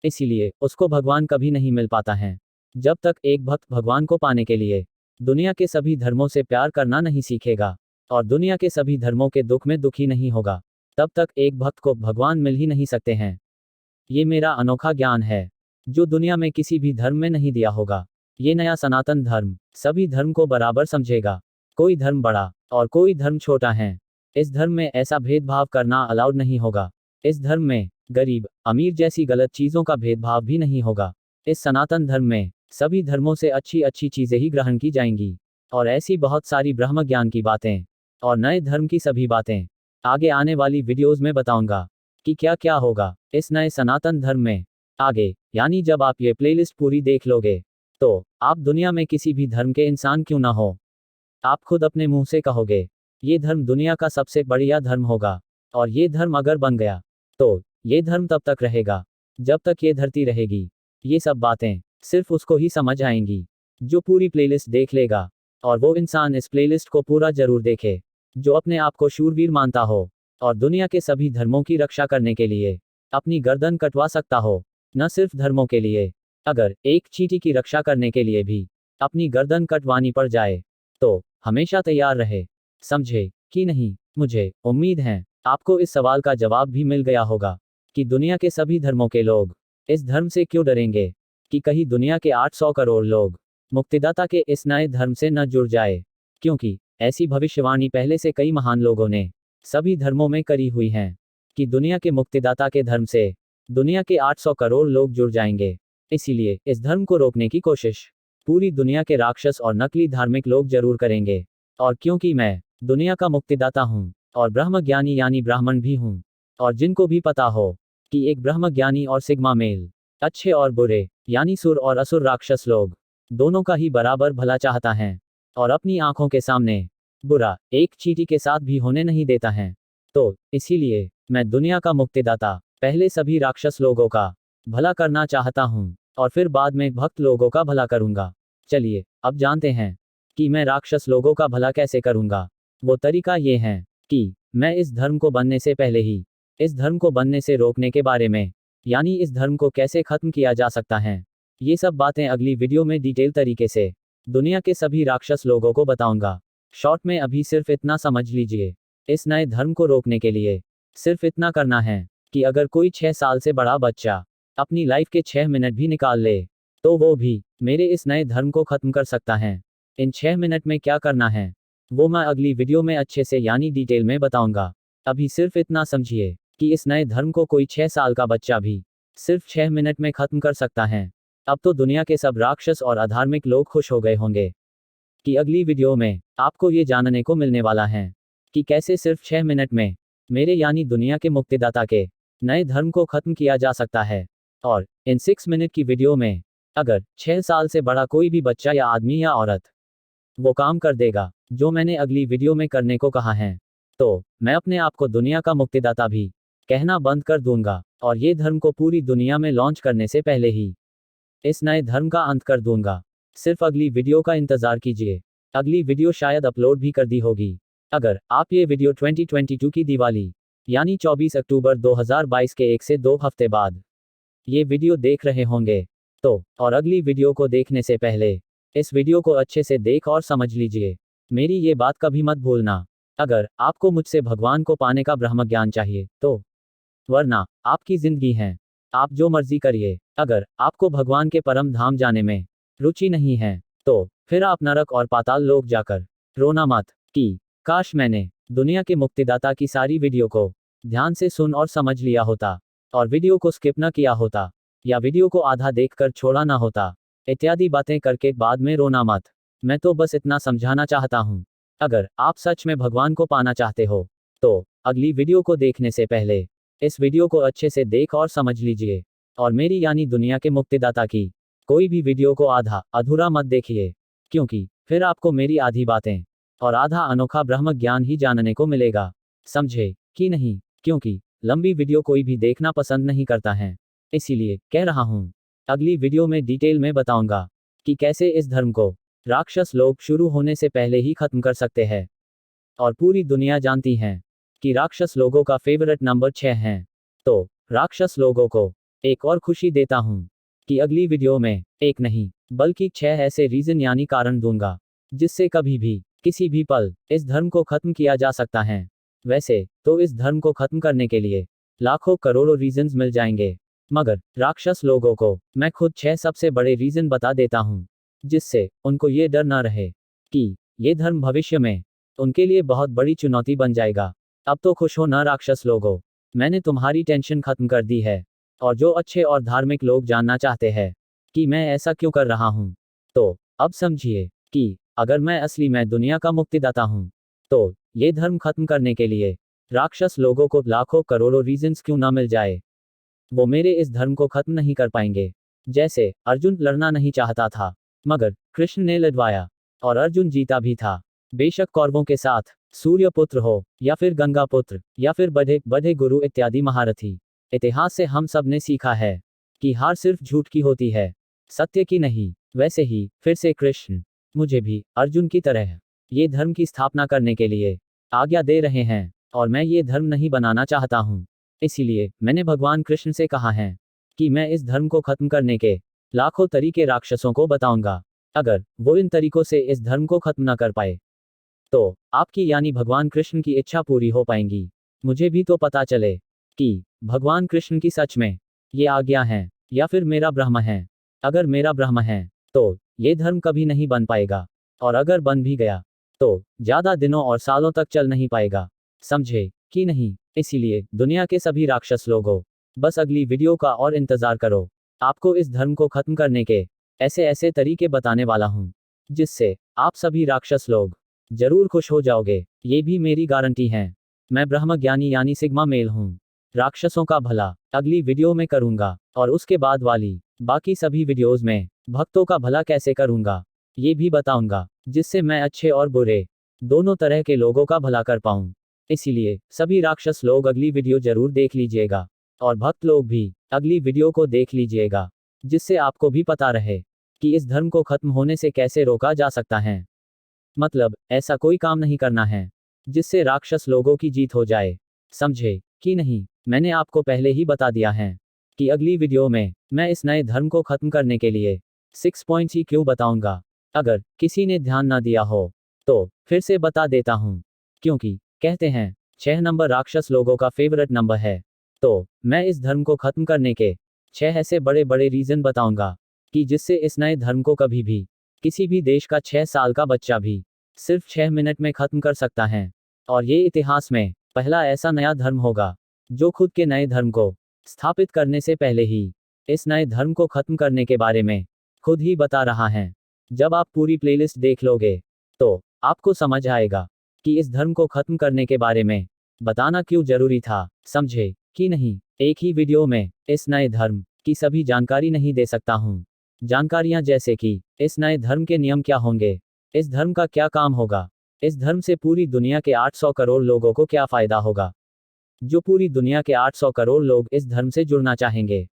इसीलिए उसको भगवान कभी नहीं मिल पाता है। जब तक एक भक्त भगवान को पाने के लिए दुनिया के सभी धर्मों से प्यार करना नहीं सीखेगा और दुनिया के सभी धर्मों के दुख में दुखी नहीं होगा, तब तक एक भक्त को भगवान मिल ही नहीं सकते हैं। ये मेरा अनोखा ज्ञान है जो दुनिया में किसी भी धर्म में नहीं दिया होगा। ये नया सनातन धर्म सभी धर्म को बराबर समझेगा, कोई धर्म बड़ा और कोई धर्म छोटा है। इस धर्म में ऐसा भेदभाव करना अलाउड नहीं होगा। इस धर्म में गरीब अमीर जैसी गलत चीजों का भेदभाव भी नहीं होगा। इस सनातन धर्म में सभी धर्मों से अच्छी अच्छी चीजें ही ग्रहण की जाएंगी और ऐसी बहुत सारी ब्रह्म ज्ञान की बातें और नए धर्म की सभी बातें आगे आने वाली वीडियोस में बताऊंगा कि क्या क्या होगा इस नए सनातन धर्म में आगे। यानी जब आप ये प्लेलिस्ट पूरी देख लोगे तो आप दुनिया में किसी भी धर्म के इंसान क्यों ना हो, आप खुद अपने मुंह से कहोगे ये धर्म दुनिया का सबसे बढ़िया धर्म होगा। और ये धर्म अगर बन गया तो ये धर्म तब तक रहेगा जब तक ये धरती रहेगी। ये सब बातें सिर्फ उसको ही समझ आएंगी जो पूरी प्लेलिस्ट देख लेगा, और वो इंसान इस प्लेलिस्ट को पूरा जरूर देखे जो अपने आप को शूरवीर मानता हो और दुनिया के सभी धर्मों की रक्षा करने के लिए अपनी गर्दन कटवा सकता हो। न सिर्फ धर्मों के लिए, अगर एक चींटी की रक्षा करने के लिए भी अपनी गर्दन कटवानी पड़ जाए तो हमेशा तैयार रहे। समझे कि नहीं? मुझे उम्मीद है आपको इस सवाल का जवाब भी मिल गया होगा कि दुनिया के सभी धर्मों के लोग इस धर्म से क्यों डरेंगे कि कहीं दुनिया के 800 करोड़ लोग मुक्तिदाता के इस नए धर्म से न जुड़ जाए, क्योंकि ऐसी भविष्यवाणी पहले से कई महान लोगों ने सभी धर्मों में करी हुई है कि दुनिया के मुक्तिदाता के धर्म से दुनिया के 800 करोड़ लोग जुड़ जाएंगे। इसीलिए इस धर्म को रोकने की कोशिश पूरी दुनिया के राक्षस और नकली धार्मिक लोग जरूर करेंगे। और क्योंकि मैं दुनिया का मुक्तिदाता हूँ और ब्रह्म ज्ञानी यानी ब्राह्मण भी हूँ, और जिनको भी पता हो कि एक ब्रह्म ज्ञानी और सिग्मा मेल अच्छे और बुरे यानी सुर और असुर राक्षस लोग दोनों का ही बराबर भला चाहता है और अपनी आंखों के सामने बुरा एक चींटी के साथ भी होने नहीं देता है, तो इसीलिए मैं दुनिया का मुक्तिदाता पहले सभी राक्षस लोगों का भला करना चाहता हूँ और फिर बाद में भक्त लोगों का भला करूंगा। चलिए अब जानते हैं कि मैं राक्षस लोगों का भला कैसे करूंगा। वो तरीका ये है कि मैं इस धर्म को बनने से पहले ही इस धर्म को बनने से रोकने के बारे में, यानी इस धर्म को कैसे खत्म किया जा सकता है, ये सब बातें अगली वीडियो में डिटेल तरीके से दुनिया के सभी राक्षस लोगों को बताऊंगा। शॉर्ट में अभी सिर्फ इतना समझ लीजिए, इस नए धर्म को रोकने के लिए सिर्फ इतना करना है कि अगर कोई 6 साल से बड़ा बच्चा अपनी लाइफ के 6 मिनट भी निकाल ले, तो वो भी मेरे इस नए धर्म को खत्म कर सकता है। इन 6 मिनट में क्या करना है वो मैं अगली वीडियो में अच्छे से यानी डिटेल में बताऊंगा। अभी सिर्फ इतना समझिए कि इस नए धर्म को कोई 6 साल का बच्चा भी सिर्फ 6 मिनट में खत्म कर सकता है। अब तो दुनिया के सब राक्षस और अधार्मिक लोग खुश हो गए होंगे कि अगली वीडियो में आपको ये जानने को मिलने वाला है कि कैसे सिर्फ 6 मिनट में मेरे यानी दुनिया के मुक्तिदाता के नए धर्म को खत्म किया जा सकता है। और इन 6 मिनट की वीडियो में अगर 6 साल से बड़ा कोई भी बच्चा या आदमी या औरत वो काम कर देगा जो मैंने अगली वीडियो में करने को कहा है, तो मैं अपने आप को दुनिया का मुक्तिदाता भी कहना बंद कर दूंगा और ये धर्म को पूरी दुनिया में लॉन्च करने से पहले ही इस नए धर्म का अंत कर दूंगा। सिर्फ अगली वीडियो का इंतजार कीजिए। अगली वीडियो शायद अपलोड भी कर दी होगी। अगर आप ये वीडियो 2022 की दिवाली यानी 24 अक्टूबर 2022 के 1 से 2 हफ्ते बाद ये वीडियो देख रहे होंगे, तो और अगली वीडियो को देखने से पहले इस वीडियो को अच्छे से देख और समझ लीजिए। मेरी ये बात कभी मत भूलना। अगर आपको मुझसे भगवान को पाने का ब्रह्म ज्ञान चाहिए तो, वरना आपकी जिंदगी है, आप जो मर्जी करिए। अगर आपको भगवान के परम धाम जाने में रुचि नहीं है, तो फिर आप नरक और पाताल लोक जाकर रोना मत कि काश मैंने दुनिया के मुक्तिदाता की सारी वीडियो को ध्यान से सुन और समझ लिया होता और वीडियो को स्किप न किया होता या वीडियो को आधा देखकर छोड़ा ना होता, इत्यादि बातें करके बाद में रोना मत। मैं तो बस इतना समझाना चाहता हूँ। अगर आप सच में भगवान को पाना चाहते हो तो अगली वीडियो को देखने से पहले इस वीडियो को अच्छे से देख और समझ लीजिए और मेरी यानी दुनिया के मुक्तिदाता की कोई भी वीडियो को आधा अधूरा मत देखिए, क्योंकि फिर आपको मेरी आधी बातें और आधा अनोखा ब्रह्म ज्ञान ही जानने को मिलेगा। समझे कि नहीं? क्योंकि लंबी वीडियो कोई भी देखना पसंद नहीं करता है, इसीलिए कह रहा हूँ। अगली वीडियो में डिटेल में बताऊंगा कि कैसे इस धर्म को राक्षस लोग शुरू होने से पहले ही खत्म कर सकते हैं। और पूरी दुनिया जानती है कि राक्षस लोगों का फेवरेट नंबर 6 है। तो राक्षस लोगों को एक और खुशी देता हूँ कि अगली वीडियो में एक नहीं बल्कि 6 ऐसे रीजन यानी कारण दूंगा जिससे कभी भी किसी भी पल इस धर्म को खत्म किया जा सकता है। वैसे तो इस धर्म को खत्म करने के लिए लाखों करोड़ों रीजंस मिल जाएंगे, मगर राक्षस लोगों को मैं खुद 6 सबसे बड़े रीजन बता देता हूँ जिससे उनको ये डर ना रहे कि ये धर्म भविष्य में उनके लिए बहुत बड़ी चुनौती बन जाएगा। अब तो खुश हो ना राक्षस लोगों, मैंने तुम्हारी टेंशन खत्म कर दी है। और जो अच्छे और धार्मिक लोग जानना चाहते हैं कि मैं ऐसा क्यों कर रहा हूँ, तो अब समझिए कि अगर मैं दुनिया का मुक्तिदाता हूँ, तो ये धर्म खत्म करने के लिए राक्षस लोगों को लाखों करोड़ों रीजंस क्यों ना मिल जाए, वो मेरे इस धर्म को खत्म नहीं कर पाएंगे। जैसे अर्जुन लड़ना नहीं चाहता था, मगर कृष्ण ने लड़वाया और अर्जुन जीता भी था। बेशक कौरवों के साथ सूर्यपुत्र हो या फिर गंगा पुत्र या फिर बड़े बड़े गुरु इत्यादि महारथी, इतिहास से हम सब ने सीखा है कि हार सिर्फ झूठ की होती है, सत्य की नहीं। वैसे ही फिर से कृष्ण मुझे भी अर्जुन की तरह ये धर्म की स्थापना करने के लिए आज्ञा दे रहे हैं और मैं ये धर्म नहीं बनाना चाहता हूँ। इसीलिए मैंने भगवान कृष्ण से कहा है कि मैं इस धर्म को खत्म करने के लाखों तरीके राक्षसों को बताऊंगा। अगर वो इन तरीकों से इस धर्म को खत्म न कर पाए, तो आपकी यानी भगवान कृष्ण की इच्छा पूरी हो पाएंगी। मुझे भी तो पता चले कि भगवान कृष्ण की सच में ये आज्ञा है या फिर मेरा ब्रह्म है। अगर मेरा ब्रह्म है तो ये धर्म कभी नहीं बन पाएगा, और अगर बन भी गया तो ज्यादा दिनों और सालों तक चल नहीं पाएगा। समझे कि नहीं? इसीलिए दुनिया के सभी राक्षस लोगों, बस अगली वीडियो का और इंतजार करो। आपको इस धर्म को खत्म करने के ऐसे ऐसे तरीके बताने वाला हूँ जिससे आप सभी राक्षस लोग जरूर खुश हो जाओगे। ये भी मेरी गारंटी है। मैं ब्रह्म ज्ञानी यानी सिग्मा मेल हूँ। राक्षसों का भला अगली वीडियो में करूंगा और उसके बाद वाली बाकी सभी वीडियोस में भक्तों का भला कैसे करूंगा ये भी बताऊंगा, जिससे मैं अच्छे और बुरे दोनों तरह के लोगों का भला कर पाऊं। इसीलिए सभी राक्षस लोग अगली वीडियो जरूर देख लीजिएगा और भक्त लोग भी अगली वीडियो को देख लीजिएगा, जिससे आपको भी पता रहे कि इस धर्म को खत्म होने से कैसे रोका जा सकता है। मतलब ऐसा कोई काम नहीं करना है जिससे राक्षस लोगों की जीत हो जाए। समझे कि नहीं? मैंने आपको पहले ही बता दिया है कि अगली वीडियो में मैं इस नए धर्म को खत्म करने के लिए 6 पॉइंट्स ही क्यों बताऊंगा। अगर किसी ने ध्यान ना दिया हो तो फिर से बता देता हूं, क्योंकि कहते हैं 6 नंबर राक्षस लोगों का फेवरेट नंबर है। तो मैं इस धर्म को खत्म करने के 6 ऐसे बड़े बड़े रीजन बताऊंगा कि जिससे इस नए धर्म को कभी भी किसी भी देश का 6 साल का बच्चा भी सिर्फ 6 मिनट में खत्म कर सकता है। और ये इतिहास में पहला ऐसा नया धर्म होगा जो खुद के नए धर्म को स्थापित करने से पहले ही इस नए धर्म को खत्म करने के बारे में खुद ही बता रहा है। जब आप पूरी प्लेलिस्ट देख लोगे तो आपको समझ आएगा कि इस धर्म को खत्म करने के बारे में बताना क्यों जरूरी था। समझे कि नहीं? एक ही वीडियो में इस नए धर्म की सभी जानकारी नहीं दे सकता हूँ। जानकारियां जैसे कि इस नए धर्म के नियम क्या होंगे, इस धर्म का क्या काम होगा, इस धर्म से पूरी दुनिया के 800 करोड़ लोगों को क्या फायदा होगा, जो पूरी दुनिया के 800 करोड़ लोग इस धर्म से जुड़ना चाहेंगे,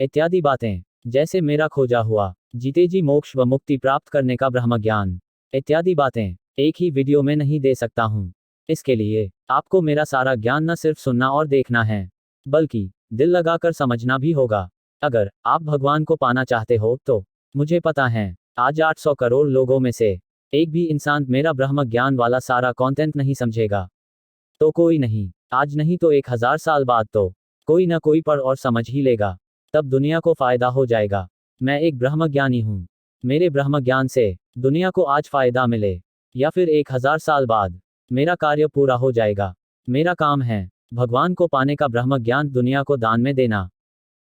इत्यादि बातें। जैसे मेरा खोजा हुआ जीते जी मोक्ष व मुक्ति प्राप्त करने का ब्रह्म ज्ञान, इत्यादि बातें एक ही वीडियो में नहीं दे सकता हूँ। इसके लिए आपको मेरा सारा ज्ञान न सिर्फ सुनना और देखना है, बल्कि दिल लगाकर समझना भी होगा। अगर आप भगवान को पाना चाहते हो तो मुझे पता है आज 800 करोड़ लोगों में से एक भी इंसान मेरा ब्रह्म ज्ञान वाला सारा कंटेंट नहीं समझेगा। तो कोई नहीं, आज नहीं तो 1000 साल बाद तो कोई ना कोई पढ़ और समझ ही लेगा, तब दुनिया को फायदा हो जाएगा। मैं एक ब्रह्म ज्ञानी हूँ। मेरे ब्रह्म ज्ञान से दुनिया को आज फायदा मिले या फिर 1000 साल बाद मेरा कार्य पूरा हो जाएगा। मेरा काम है भगवान को पाने का ब्रह्म ज्ञान दुनिया को दान में देना।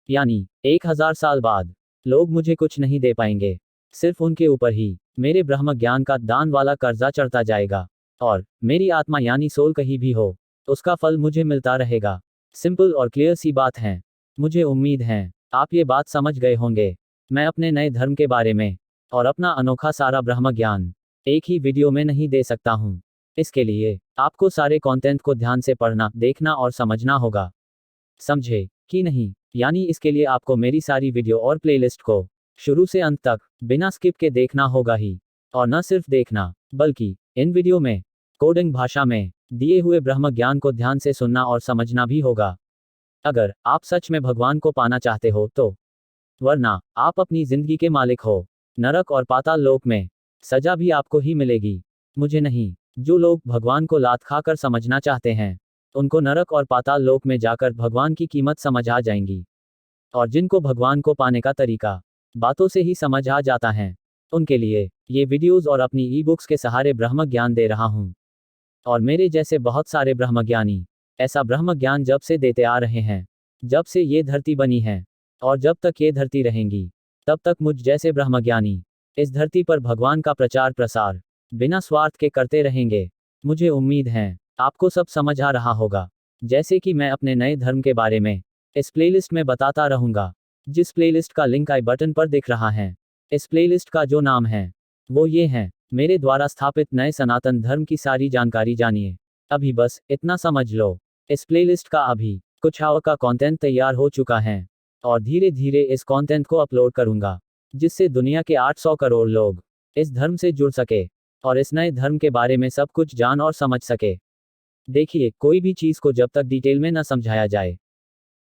यानी 1000 साल बाद लोग मुझे कुछ नहीं दे पाएंगे, सिर्फ उनके ऊपर ही मेरे ब्रह्म ज्ञान का दान वाला कर्जा चढ़ता जाएगा। और मेरी आत्मा यानी सोल कहीं भी हो उसका फल मुझे मिलता रहेगा। सिंपल और क्लियर सी बात है। मुझे उम्मीद है आप ये बात समझ गए होंगे। मैं अपने नए धर्म के बारे में और अपना अनोखा सारा ब्रह्म ज्ञान एक ही वीडियो में नहीं दे सकता हूँ। इसके लिए आपको सारे कंटेंट को ध्यान से पढ़ना, देखना और समझना होगा। समझे कि नहीं? यानी इसके लिए आपको मेरी सारी वीडियो और प्लेलिस्ट को शुरू से अंत तक बिना स्किप के देखना होगा ही। और न सिर्फ देखना, बल्कि इन वीडियो में कोडिंग भाषा में दिए हुए ब्रह्म ज्ञान को ध्यान से सुनना और समझना भी होगा। अगर आप सच में भगवान को पाना चाहते हो तो। वरना आप अपनी जिंदगी के मालिक हो। नरक और पाताल लोक में सजा भी आपको ही मिलेगी, मुझे नहीं। जो लोग भगवान को लात खाकर समझना चाहते हैं उनको नरक और पाताल लोक में जाकर भगवान की कीमत समझ आ जाएंगी। और जिनको भगवान को पाने का तरीका बातों से ही समझ आ जाता है उनके लिए ये वीडियोस और अपनी ई बुक्स के सहारे ब्रह्म ज्ञान दे रहा हूँ। और मेरे जैसे बहुत सारे ब्रह्मज्ञानी ऐसा ब्रह्म ज्ञान जब से देते आ रहे हैं, जब से ये धरती बनी है और जब तक ये धरती रहेंगी, तब तक मुझ जैसे ब्रह्मज्ञानी इस धरती पर भगवान का प्रचार प्रसार बिना स्वार्थ के करते रहेंगे। मुझे उम्मीद है आपको सब समझ आ रहा होगा। जैसे कि मैं अपने नए धर्म के बारे में इस प्लेलिस्ट में बताता रहूंगा, जिस प्लेलिस्ट का लिंक आई बटन पर दिख रहा है। इस प्लेलिस्ट का जो नाम है वो ये है, मेरे द्वारा स्थापित नए सनातन धर्म की सारी जानकारी जानिए। अभी बस इतना समझ लो। इस प्लेलिस्ट का अभी कुछ आवर का कंटेंट तैयार हो चुका है और धीरे धीरे इस कंटेंट को अपलोड करूंगा, जिससे दुनिया के 800 करोड़ लोग इस धर्म से जुड़ सके और इस नए धर्म के बारे में सब कुछ जान और समझ सके। देखिए, कोई भी चीज को जब तक डिटेल में न समझाया जाए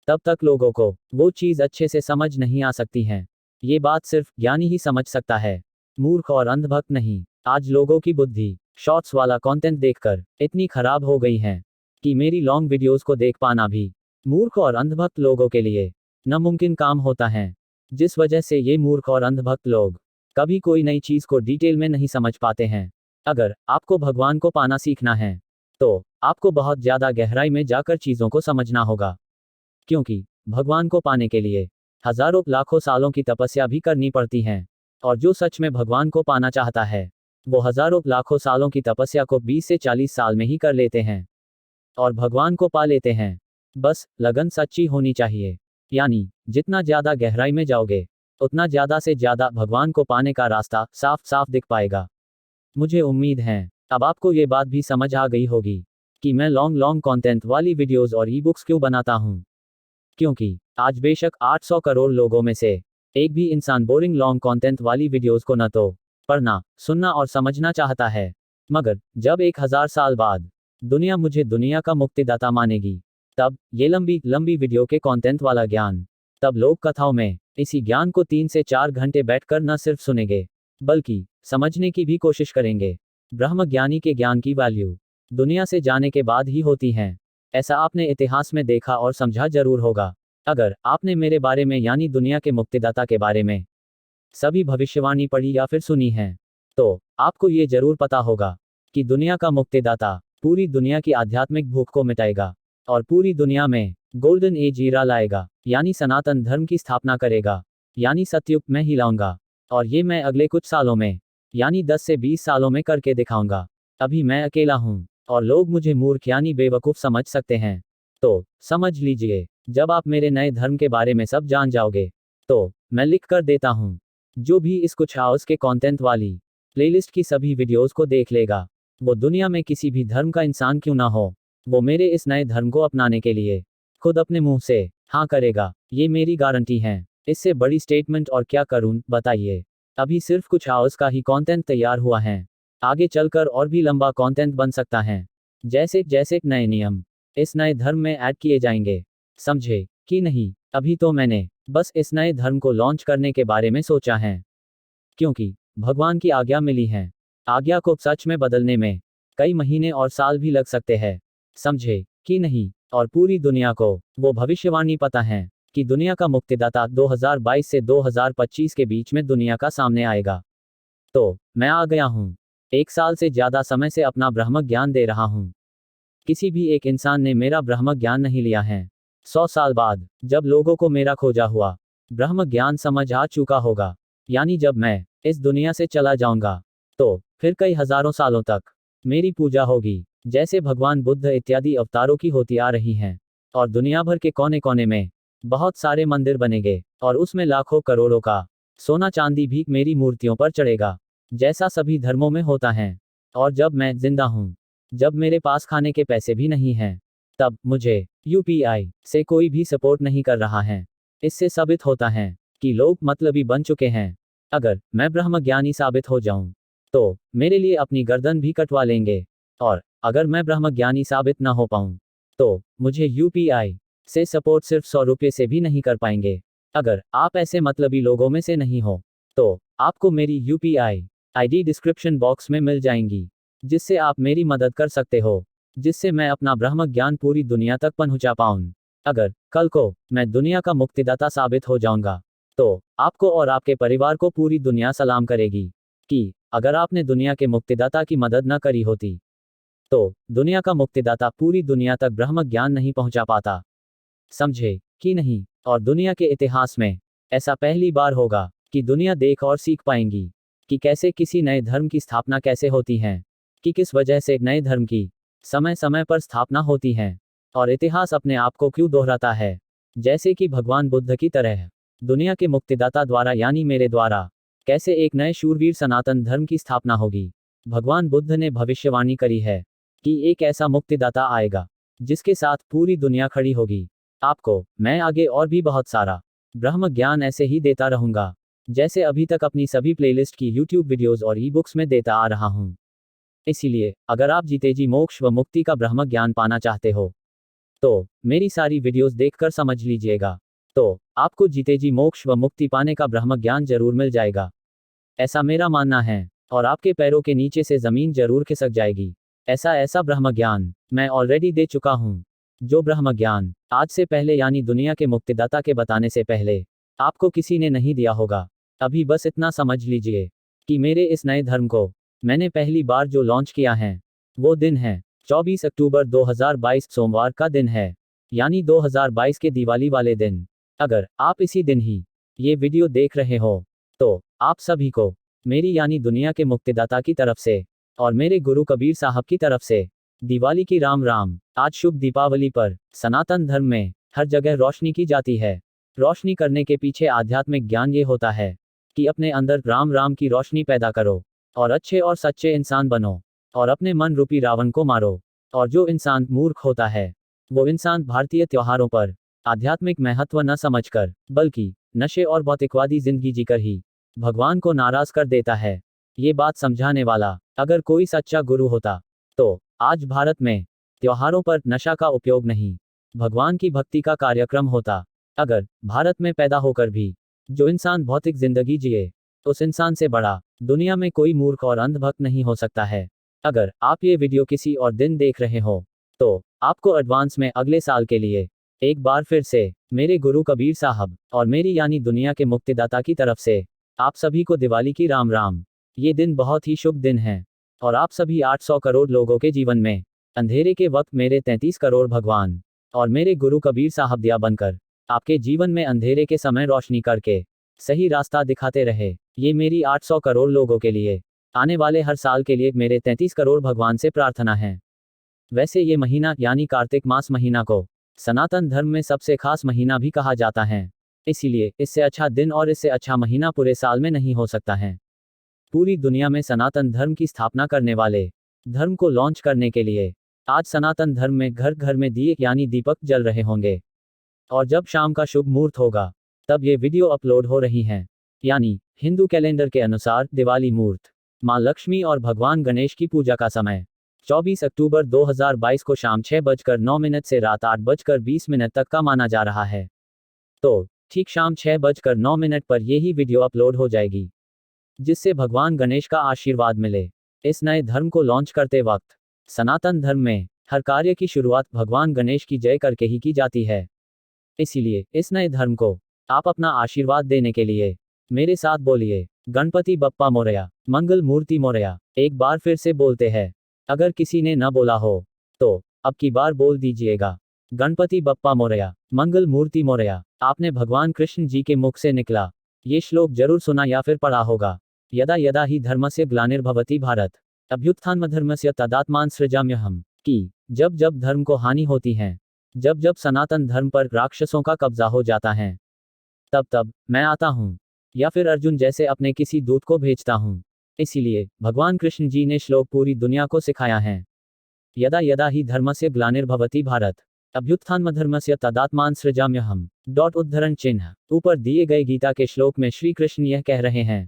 तब तक लोगों को वो चीज अच्छे से समझ नहीं आ सकती है। ये बात सिर्फ ज्ञानी ही समझ सकता है, मूर्ख और अंधभक्त नहीं। आज लोगों की बुद्धि शॉर्ट्स वाला कंटेंट देखकर इतनी खराब हो गई है कि मेरी लॉन्ग वीडियोस को देख पाना भी मूर्ख और अंधभक्त लोगों के लिए नामुमकिन काम होता है। जिस वजह से ये मूर्ख और अंधभक्त लोग कभी कोई नई चीज को डिटेल में नहीं समझ पाते हैं। अगर आपको भगवान को पाना सीखना है तो आपको बहुत ज्यादा गहराई में जाकर चीजों को समझना होगा, क्योंकि भगवान को पाने के लिए हजारों लाखों सालों की तपस्या भी करनी पड़ती है। और जो सच में भगवान को पाना चाहता है वो हजारों लाखों सालों की तपस्या को 20 से 40 साल में ही कर लेते हैं और भगवान को पा लेते हैं। बस लगन सच्ची होनी चाहिए। यानी जितना ज्यादा गहराई में जाओगे उतना ज्यादा से ज्यादा भगवान को पाने का रास्ता साफ साफ दिख पाएगा। मुझे उम्मीद है अब आपको ये बात भी समझ आ गई होगी कि मैं लॉन्ग कंटेंट वाली वीडियोस और ई बुक्स क्यों बनाता हूँ। क्योंकि आज बेशक 800 करोड़ लोगों में से एक भी इंसान बोरिंग लॉन्ग कंटेंट वाली वीडियोस को न तो पढ़ना, सुनना और समझना चाहता है, मगर जब 1000 साल बाद दुनिया मुझे दुनिया का मुक्तिदाता मानेगी, तब ये लंबी लंबी वीडियो के कंटेंट वाला ज्ञान, तब लोग कथाओं में इसी ज्ञान को 3 से 4 घंटे बैठकर न सिर्फ सुनेंगे, बल्कि समझने की भी कोशिश करेंगे। ब्रह्म ज्ञानी के ज्ञान की वैल्यू दुनिया से जाने के बाद ही होती है। ऐसा आपने इतिहास में देखा और समझा जरूर होगा। अगर आपने मेरे बारे में यानी दुनिया के मुक्तिदाता के बारे में सभी भविष्यवाणी पढ़ी या फिर सुनी है, तो आपको ये जरूर पता होगा कि दुनिया का मुक्तिदाता पूरी दुनिया की आध्यात्मिक भूख को मिटाएगा और पूरी दुनिया में गोल्डन एज ईरा लाएगा, यानी सनातन धर्म की स्थापना करेगा, यानी सतयुग मैं ही लाऊंगा। और ये मैं अगले कुछ सालों में यानी 10 से 20 सालों में करके दिखाऊंगा। अभी मैं अकेला हूं और लोग मुझे मूर्ख यानी बेवकूफ समझ सकते हैं। तो समझ लीजिए, जब आप मेरे नए धर्म के बारे में सब जान जाओगे, तो मैं लिख कर देता हूं, जो भी इस कुछ आवर्स के कंटेंट वाली प्लेलिस्ट की सभी वीडियोस को देख लेगा, वो दुनिया में किसी भी धर्म का इंसान क्यों ना हो, वो मेरे इस नए धर्म को अपनाने के लिए खुद अपने मुंह से हाँ करेगा। ये मेरी गारंटी है। इससे बड़ी स्टेटमेंट और क्या करूं बताइए। अभी सिर्फ कुछ आवर्स का ही कंटेंट तैयार हुआ है, आगे चलकर और भी लंबा कंटेंट बन सकता है। जैसे जैसे नए नियम इस नए धर्म में ऐड किए जाएंगे, समझे कि नहीं। अभी तो मैंने बस इस नए धर्म को लॉन्च करने के बारे में सोचा है, क्योंकि भगवान की आज्ञा मिली है। आज्ञा को सच में बदलने में कई महीने और साल भी लग सकते हैं, समझे कि नहीं। और पूरी दुनिया को वो भविष्यवाणी पता है कि दुनिया का मुक्तिदाता 2022 से 2025 के बीच में दुनिया का सामने आएगा। तो मैं आ गया हूँ। 1 साल से ज्यादा समय से अपना ब्रह्म ज्ञान दे रहा हूँ। किसी भी एक इंसान ने मेरा ब्रह्म ज्ञान नहीं लिया है। 100 साल बाद जब लोगों को मेरा खोजा हुआ ब्रह्म ज्ञान समझ आ चुका होगा, यानी जब मैं इस दुनिया से चला जाऊंगा, तो फिर कई हजारों सालों तक मेरी पूजा होगी, जैसे भगवान बुद्ध इत्यादि अवतारों की होती आ रही हैं। और दुनिया भर के कोने कोने में बहुत सारे मंदिर बनेंगे और उसमें लाखों करोड़ों का सोना चांदी भी मेरी मूर्तियों पर चढ़ेगा, जैसा सभी धर्मों में होता है। और जब मैं जिंदा हूँ, जब मेरे पास खाने के पैसे भी नहीं हैं, तब मुझे यूपीआई से कोई भी सपोर्ट नहीं कर रहा है। इससे साबित होता है कि लोग मतलबी बन चुके हैं। अगर मैं ब्रह्म ज्ञानी साबित हो जाऊं, तो मेरे लिए अपनी गर्दन भी कटवा लेंगे। और अगर मैं ब्रह्म ज्ञानी साबित ना हो पाऊं, तो मुझे यूपीआई से सपोर्ट सिर्फ 100 रुपये से भी नहीं कर पाएंगे। अगर आप ऐसे मतलबी लोगों में से नहीं हो, तो आपको मेरी यूपीआई आईडी डिस्क्रिप्शन बॉक्स में मिल जाएंगी, जिससे आप मेरी मदद कर सकते हो, जिससे मैं अपना ब्रह्म ज्ञान पूरी दुनिया तक पहुंचा पाऊं। अगर कल को मैं दुनिया का मुक्तिदाता साबित हो जाऊंगा, तो आपको और आपके परिवार को पूरी दुनिया सलाम करेगी कि अगर आपने दुनिया के मुक्तिदाता की मदद न करी होती, तो दुनिया का मुक्तिदाता पूरी दुनिया तक ब्रह्म ज्ञान नहीं पहुंचा पाता, समझे कि नहीं। और दुनिया के इतिहास में ऐसा पहली बार होगा कि दुनिया देख और सीख पाएंगी कि कैसे किसी नए धर्म की स्थापना कैसे होती है, कि किस वजह से नए धर्म की समय समय पर स्थापना होती है, और इतिहास अपने आप को क्यों दोहराता है। जैसे कि भगवान बुद्ध की तरह दुनिया के मुक्तिदाता द्वारा यानी मेरे द्वारा कैसे एक नए शूरवीर सनातन धर्म की स्थापना होगी। भगवान बुद्ध ने भविष्यवाणी करी है कि एक ऐसा मुक्तिदाता आएगा जिसके साथ पूरी दुनिया खड़ी होगी। आपको मैं आगे और भी बहुत सारा ब्रह्म ज्ञान ऐसे ही देता रहूंगा, जैसे अभी तक अपनी सभी प्लेलिस्ट की यूट्यूब वीडियोस और ई बुक्स में देता आ रहा हूं। इसीलिए अगर आप जीते जी मोक्ष व मुक्ति का ब्रह्म ज्ञान पाना चाहते हो, तो मेरी सारी वीडियोस देखकर समझ लीजिएगा, तो आपको जीते जी मोक्ष व मुक्ति पाने का ब्रह्म ज्ञान जरूर मिल जाएगा। ऐसा मेरा मानना है, और आपके पैरों के नीचे से जमीन जरूर खिसक जाएगी। ऐसा ब्रह्म ज्ञान मैं ऑलरेडी दे चुका हूं, जो ब्रह्म ज्ञान आज से पहले यानी दुनिया के मुक्तिदाता के बताने से पहले आपको किसी ने नहीं दिया होगा। अभी बस इतना समझ लीजिए कि मेरे इस नए धर्म को मैंने पहली बार जो लॉन्च किया है, वो दिन है 24 अक्टूबर 2022 सोमवार का दिन है, यानी 2022 के दिवाली वाले दिन। अगर आप इसी दिन ही ये वीडियो देख रहे हो, तो आप सभी को मेरी यानी दुनिया के मुक्तिदाता की तरफ से और मेरे गुरु कबीर साहब की तरफ से दिवाली की राम राम। आज शुभ दीपावली पर सनातन धर्म में हर जगह रोशनी की जाती है। रोशनी करने के पीछे आध्यात्मिक ज्ञान ये होता है कि अपने अंदर राम राम की रोशनी पैदा करो और अच्छे और सच्चे इंसान बनो और अपने मन रूपी रावण को मारो। और जो इंसान मूर्ख होता है, वो इंसान भारतीय त्योहारों पर आध्यात्मिक महत्व न समझकर बल्कि नशे और भौतिकवादी जिंदगी जीकर ही भगवान को नाराज कर देता है। ये बात समझाने वाला अगर कोई सच्चा गुरु होता तो आज भारत में त्योहारों पर नशा का उपयोग नहीं, भगवान की भक्ति का कार्यक्रम होता। अगर भारत में पैदा होकर भी जो इंसान भौतिक जिंदगी जिए, उस इंसान से बड़ा दुनिया में कोई मूर्ख और अंधभक्त नहीं हो सकता है। अगर आप ये वीडियो किसी और दिन देख रहे हो तो आपको एडवांस में अगले साल के लिए एक बार फिर से मेरे गुरु कबीर साहब और मेरी यानी दुनिया के मुक्तिदाता की तरफ से आप सभी को दिवाली की राम राम। ये दिन बहुत ही शुभ दिन है और आप सभी 800 करोड़ लोगों के जीवन में अंधेरे के वक्त मेरे 33 करोड़ भगवान और मेरे गुरु कबीर साहब दिया बनकर आपके जीवन में अंधेरे के समय रोशनी करके सही रास्ता दिखाते रहे। ये मेरी 800 करोड़ लोगों के लिए आने वाले हर साल के लिए मेरे 33 करोड़ भगवान से प्रार्थना है। वैसे ये महीना यानी कार्तिक मास महीना को सनातन धर्म में सबसे खास महीना भी कहा जाता है, इसीलिए इससे अच्छा दिन और इससे अच्छा महीना पूरे साल में नहीं हो सकता है। पूरी दुनिया में सनातन धर्म की स्थापना करने वाले धर्म को लॉन्च करने के लिए आज सनातन धर्म में घर घर में दिए यानी दीपक जल रहे होंगे और जब शाम का शुभ मुहूर्त होगा तब ये वीडियो अपलोड हो रही हैं। यानी हिंदू कैलेंडर के अनुसार दिवाली मुहूर्त मां लक्ष्मी और भगवान गणेश की पूजा का समय 24 अक्टूबर 2022 को शाम 6:09 से रात 8:20 तक का माना जा रहा है। तो ठीक शाम 6:09 पर यही वीडियो अपलोड हो जाएगी, जिससे भगवान गणेश का आशीर्वाद मिले। इस नए धर्म को लॉन्च करते वक्त सनातन धर्म में हर कार्य की शुरुआत भगवान गणेश की जय करके ही की जाती है। इसीलिए इस नए धर्म को आप अपना आशीर्वाद देने के लिए मेरे साथ बोलिए, गणपति बप्पा मोरया, मंगल मूर्ति मोरया। एक बार फिर से बोलते हैं, अगर किसी ने न बोला हो तो अब की बार बोल दीजिएगा, गणपति बप्पा मोरया, मंगल मूर्ति मोरया। आपने भगवान कृष्ण जी के मुख से निकला ये श्लोक जरूर सुना या फिर पढ़ा होगा, यदा यदा ही धर्मस्य ग्लानिर्भवति भारत अभ्युत्थानमधर्मस्य तदात्मान सृजाम्यहम्। कि जब जब धर्म को हानि होती है, जब जब सनातन धर्म पर राक्षसों का कब्जा हो जाता है, तब तब मैं आता हूँ, या फिर अर्जुन जैसे अपने किसी दूत को भेजता हूँ। इसीलिए भगवान कृष्ण जी ने श्लोक पूरी दुनिया को सिखाया है, यदा यदा ही धर्मस्य ग्लानिर्भवति भारत अभ्युत्थानमधर्मस्य तदात्मान सृजाम्यहम्। उद्धरण चिन्ह। ऊपर दिए गए गीता के श्लोक में श्री कृष्ण यह कह रहे हैं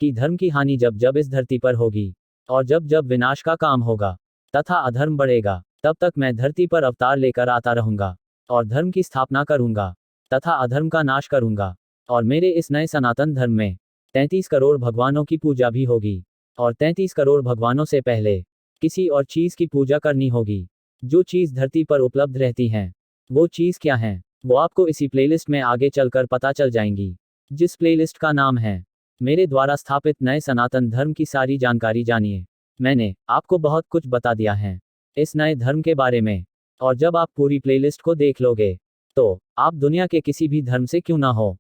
कि धर्म की हानि जब जब इस धरती पर होगी और जब जब विनाश का काम होगा तथा अधर्म बढ़ेगा, तब तक मैं धरती पर अवतार लेकर आता रहूंगा और धर्म की स्थापना करूंगा तथा अधर्म का नाश करूंगा। और मेरे इस नए सनातन धर्म में 33 करोड़ भगवानों की पूजा भी होगी और 33 करोड़ भगवानों से पहले किसी और चीज की पूजा करनी होगी। जो चीज धरती पर उपलब्ध रहती हैं, वो चीज क्या है वो आपको इसी प्लेलिस्ट में आगे चलकर पता चल जाएंगी, जिस प्लेलिस्ट का नाम है मेरे द्वारा स्थापित नए सनातन धर्म की सारी जानकारी जानिए। मैंने आपको बहुत कुछ बता दिया है इस नए धर्म के बारे में, और जब आप पूरी प्लेलिस्ट को देख लोगे तो आप दुनिया के किसी भी धर्म से क्यों ना हो,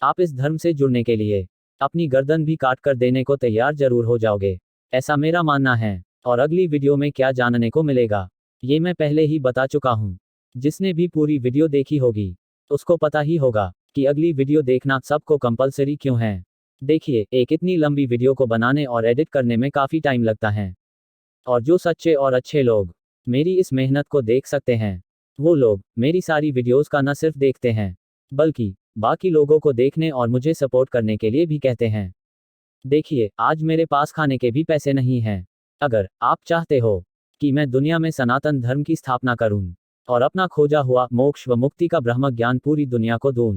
आप इस धर्म से जुड़ने के लिए अपनी गर्दन भी काट कर देने को तैयार जरूर हो जाओगे, ऐसा मेरा मानना है। और अगली वीडियो में क्या जानने को मिलेगा ये मैं पहले ही बता चुका हूँ। जिसने भी पूरी वीडियो देखी होगी उसको पता ही होगा कि अगली वीडियो देखना सबको कंपलसरी क्यों है। देखिए, एक इतनी लंबी वीडियो को बनाने और एडिट करने में काफ़ी टाइम लगता है, और जो सच्चे और अच्छे लोग मेरी इस मेहनत को देख सकते हैं, वो लोग मेरी सारी वीडियोस का न सिर्फ देखते हैं बल्कि बाकी लोगों को देखने और मुझे सपोर्ट करने के लिए भी कहते हैं। देखिए, आज मेरे पास खाने के भी पैसे नहीं हैं। अगर आप चाहते हो कि मैं दुनिया में सनातन धर्म की स्थापना करूं और अपना खोजा हुआ मोक्ष व मुक्ति का ब्रह्म ज्ञान पूरी दुनिया को दूं,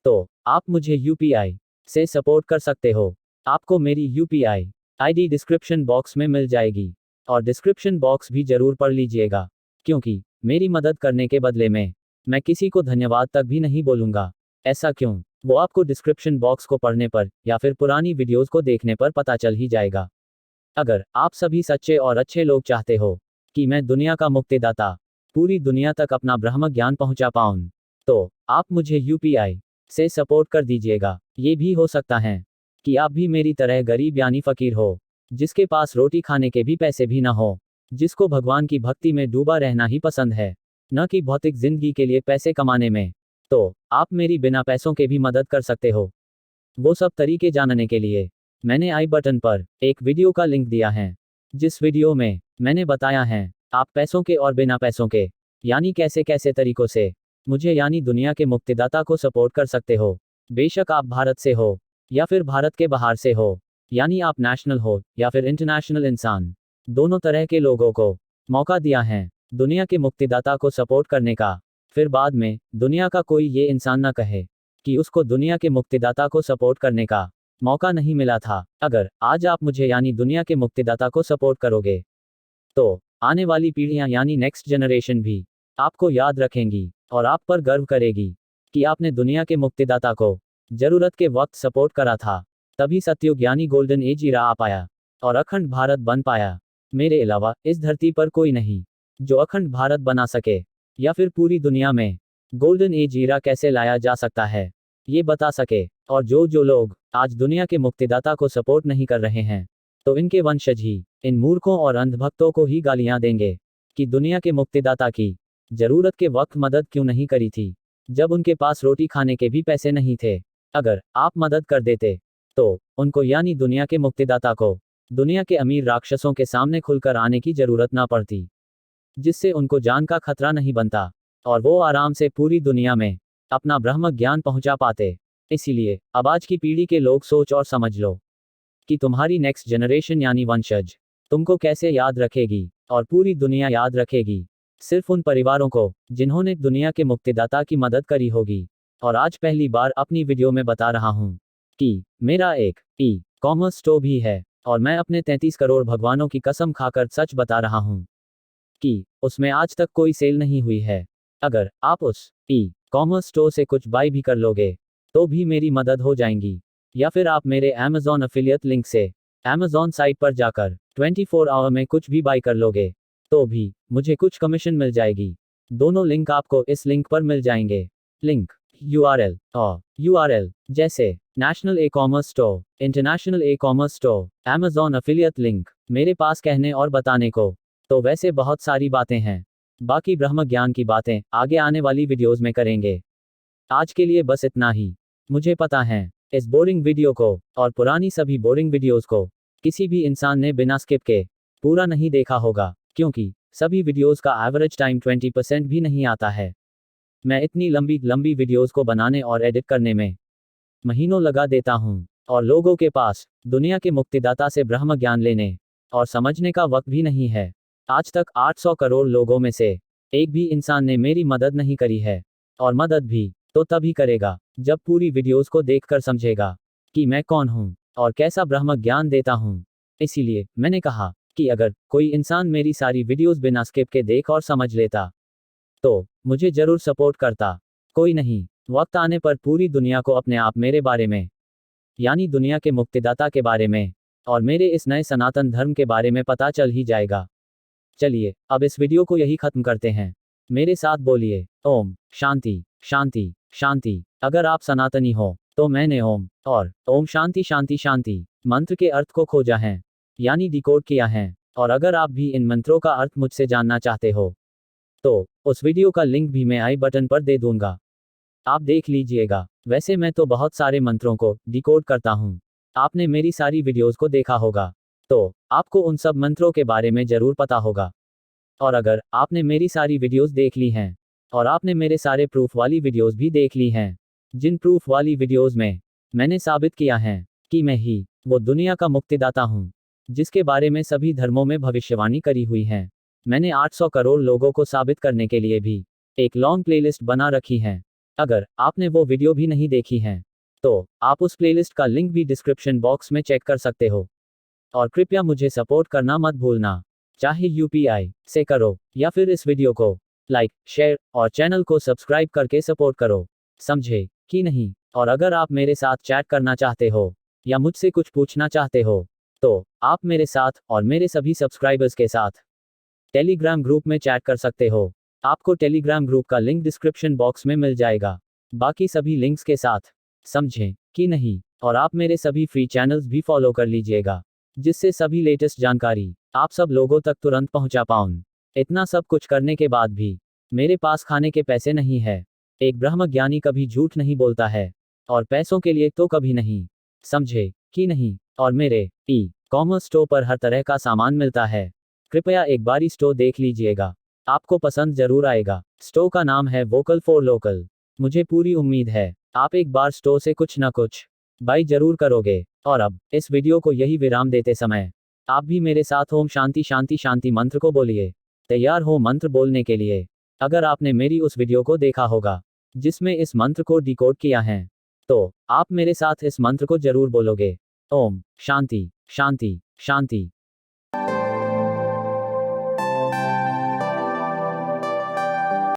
तो आप मुझे यूपीआई से सपोर्ट कर सकते हो। आपको मेरी यूपीआई आईडी डिस्क्रिप्शन बॉक्स में मिल जाएगी, और डिस्क्रिप्शन बॉक्स भी जरूर पढ़ लीजिएगा, क्योंकि मेरी मदद करने के बदले में मैं किसी को धन्यवाद तक भी नहीं बोलूंगा। ऐसा क्यों, वो आपको डिस्क्रिप्शन बॉक्स को पढ़ने पर या फिर पुरानी वीडियोस को देखने पर पता चल ही जाएगा। अगर आप सभी सच्चे और अच्छे लोग चाहते हो कि मैं दुनिया का मुक्तिदाता पूरी दुनिया तक अपना ब्रह्म ज्ञान पहुंचा पाऊं, तो आप मुझे यूपीआई से सपोर्ट कर दीजिएगा। ये भी हो सकता है कि आप भी मेरी तरह गरीब यानी फकीर हो, जिसके पास रोटी खाने के भी पैसे भी ना हो, जिसको भगवान की भक्ति में डूबा रहना ही पसंद है, न कि भौतिक जिंदगी के लिए पैसे कमाने में। तो आप मेरी बिना पैसों के भी मदद कर सकते हो। वो सब तरीके जानने के लिए मैंने आई बटन पर एक वीडियो का लिंक दिया है, जिस वीडियो में मैंने बताया है आप पैसों के और बिना पैसों के यानी कैसे कैसे तरीकों से मुझे यानी दुनिया के मुक्तिदाता को सपोर्ट कर सकते हो। बेशक आप भारत से हो या फिर भारत के बाहर से हो, यानी आप नेशनल हो या फिर इंटरनेशनल इंसान, दोनों तरह के लोगों को मौका दिया है दुनिया के मुक्तिदाता को सपोर्ट करने का। फिर बाद में दुनिया का कोई ये इंसान न कहे कि उसको दुनिया के मुक्तिदाता को सपोर्ट करने का मौका नहीं मिला था। अगर आज आप मुझे यानी दुनिया के मुक्तिदाता को सपोर्ट करोगे, तो आने वाली पीढ़ियां यानी नेक्स्ट जनरेशन भी आपको याद रखेंगी और आप पर गर्व करेगी कि आपने दुनिया के मुक्तिदाता को जरूरत के वक्त सपोर्ट करा था। तभी सतयुग यानी गोल्डन एज इरा आ पाया और अखंड भारत बन पाया। मेरे अलावा इस धरती पर कोई नहीं जो अखंड भारत बना सके, या फिर पूरी दुनिया में गोल्डन एज इरा कैसे लाया जा सकता है ये बता सके। और जो लोग आज दुनिया के मुक्तिदाता को सपोर्ट नहीं कर रहे हैं, तो इनके वंशज ही इन मूर्खों और अंधभक्तों को ही गालियां देंगे कि दुनिया के मुक्तिदाता की जरूरत के वक्त मदद क्यों नहीं करी थी, जब उनके पास रोटी खाने के भी पैसे नहीं थे। अगर आप मदद कर देते, तो उनको यानी दुनिया के मुक्तिदाता को दुनिया के अमीर राक्षसों के सामने खुलकर आने की जरूरत ना पड़ती, जिससे उनको जान का खतरा नहीं बनता और वो आराम से पूरी दुनिया में अपना ब्रह्म ज्ञान पहुंचा पाते। इसीलिए अब आज की पीढ़ी के लोग सोच और समझ लो कि तुम्हारी नेक्स्ट जनरेशन यानी वंशज तुमको कैसे याद रखेगी, और पूरी दुनिया याद रखेगी सिर्फ उन परिवारों को जिन्होंने दुनिया के मुक्तिदाता की मदद करी होगी। और आज पहली बार अपनी वीडियो में बता रहा हूं कि मेरा एक ई-कॉमर्स स्टोर भी है, और मैं अपने 33 करोड़ भगवानों की कसम खाकर सच बता रहा हूं कि उसमें आज तक कोई सेल नहीं हुई है। अगर आप उस ई-कॉमर्स स्टोर से कुछ बाय भी कर लोगे, तो भी मेरी मदद हो जाएंगी। या फिर आप मेरे अमेज़ॉन अफिलिएट लिंक से अमेज़ॉन साइट पर जाकर 24 आवर में कुछ भी बाय कर लोगे, तो भी मुझे कुछ कमीशन मिल जाएगी। दोनों लिंक आपको इस लिंक पर मिल जाएंगे। लिंक URL और URL जैसे national ecommerce store, international ecommerce store, Amazon affiliate link मेरे पास कहने और बताने को तो वैसे बहुत सारी बातें हैं। बाकी ब्रह्म ज्ञान की बातें आगे आने वाली वीडियोस में करेंगे। आज के लिए बस इतना ही। मुझे पता है इस बोरिंग वीडियो को और पुरानी सभी बोरिंग वीडियोस को किसी भी इंसान ने बिना स्किप के पूरा नहीं देखा होगा, क्योंकि सभी वीडियोस का एवरेज टाइम 20% भी नहीं आता है। मैं इतनी लंबी लंबी वीडियोस को बनाने और एडिट करने में महीनों लगा देता हूं, और लोगों के पास दुनिया के मुक्तिदाता से ब्रह्म ज्ञान लेने और समझने का वक्त भी नहीं है। आज तक 800 करोड़ लोगों में से एक भी इंसान ने मेरी मदद नहीं करी है, और मदद भी तो तभी करेगा जब पूरी वीडियोस को देखकर समझेगा कि मैं कौन हूं और कैसा ब्रह्म ज्ञान देता हूं। इसीलिए मैंने कहा कि अगर कोई इंसान मेरी सारी वीडियोस बिना स्किप के देख और समझ लेता, तो मुझे जरूर सपोर्ट करता। कोई नहीं, वक्त आने पर पूरी दुनिया को अपने आप मेरे बारे में यानी दुनिया के मुक्तिदाता के बारे में और मेरे इस नए सनातन धर्म के बारे में पता चल ही जाएगा। चलिए अब इस वीडियो को यही खत्म करते हैं। मेरे साथ बोलिए ओम शांति शांति शांति। अगर आप सनातनी हो तो मैंने ओम और ओम शांति शांति शांति मंत्र के अर्थ को खोजा है, यानी डिकोड किया है। और अगर आप भी इन मंत्रों का अर्थ मुझसे जानना चाहते हो, तो उस वीडियो का लिंक भी मैं आई बटन पर दे दूंगा, आप देख लीजिएगा। वैसे मैं तो बहुत सारे मंत्रों को डिकोड करता हूँ। आपने मेरी सारी वीडियोस को देखा होगा, तो आपको उन सब मंत्रों के बारे में जरूर पता होगा। और अगर आपने मेरी सारी वीडियोस देख ली हैं, और आपने मेरे सारे प्रूफ वाली वीडियोस भी देख ली हैं, जिन प्रूफ वाली वीडियोस में मैंने साबित किया है कि मैं ही वो दुनिया का मुक्तिदाता हूँ, जिसके बारे में सभी धर्मों में भविष्यवाणी करी हुई है। मैंने 800 करोड़ लोगों को साबित करने के लिए भी एक लॉन्ग प्लेलिस्ट बना रखी है। अगर आपने वो वीडियो भी नहीं देखी है, तो आप उस प्लेलिस्ट का लिंक भी डिस्क्रिप्शन बॉक्स में चेक कर सकते हो। और कृपया मुझे सपोर्ट करना मत भूलना, चाहे UPI से करो या फिर इस वीडियो को लाइक, शेयर और चैनल को सब्सक्राइब करके सपोर्ट करो। समझे कि नहीं? और अगर आप मेरे साथ चैट करना चाहते हो या मुझसे कुछ पूछना चाहते हो, तो आप मेरे साथ और मेरे सभी सब्सक्राइबर्स के साथ टेलीग्राम ग्रुप में चैट कर सकते हो। आपको टेलीग्राम ग्रुप का लिंक डिस्क्रिप्शन बॉक्स में मिल जाएगा, बाकी सभी लिंक्स के साथ। समझे कि नहीं? और आप मेरे सभी फ्री चैनल्स भी फॉलो कर लीजिएगा, जिससे सभी लेटेस्ट जानकारी आप सब लोगों तक तुरंत पहुंचा पाऊं। इतना सब कुछ करने के बाद भी मेरे पास खाने के पैसे नहीं है। एक ब्रह्म ज्ञानी कभी झूठ नहीं बोलता है, और पैसों के लिए तो कभी नहीं। समझे कि नहीं? और मेरे ई-कॉमर्स स्टोर पर हर तरह का सामान मिलता है। कृपया एक बारी स्टोर देख लीजिएगा, आपको पसंद जरूर आएगा। स्टोर का नाम है वोकल फॉर लोकल। मुझे पूरी उम्मीद है आप एक बार स्टोर से कुछ ना कुछ बाई जरूर करोगे। और अब इस वीडियो को यही विराम देते समय आप भी मेरे साथ ओम शांति शांति शांति मंत्र को बोलिए। तैयार हो मंत्र बोलने के लिए? अगर आपने मेरी उस वीडियो को देखा होगा जिसमें इस मंत्र को डिकोड किया है, तो आप मेरे साथ इस मंत्र को जरूर बोलोगे। ओम शांति शांति शांति।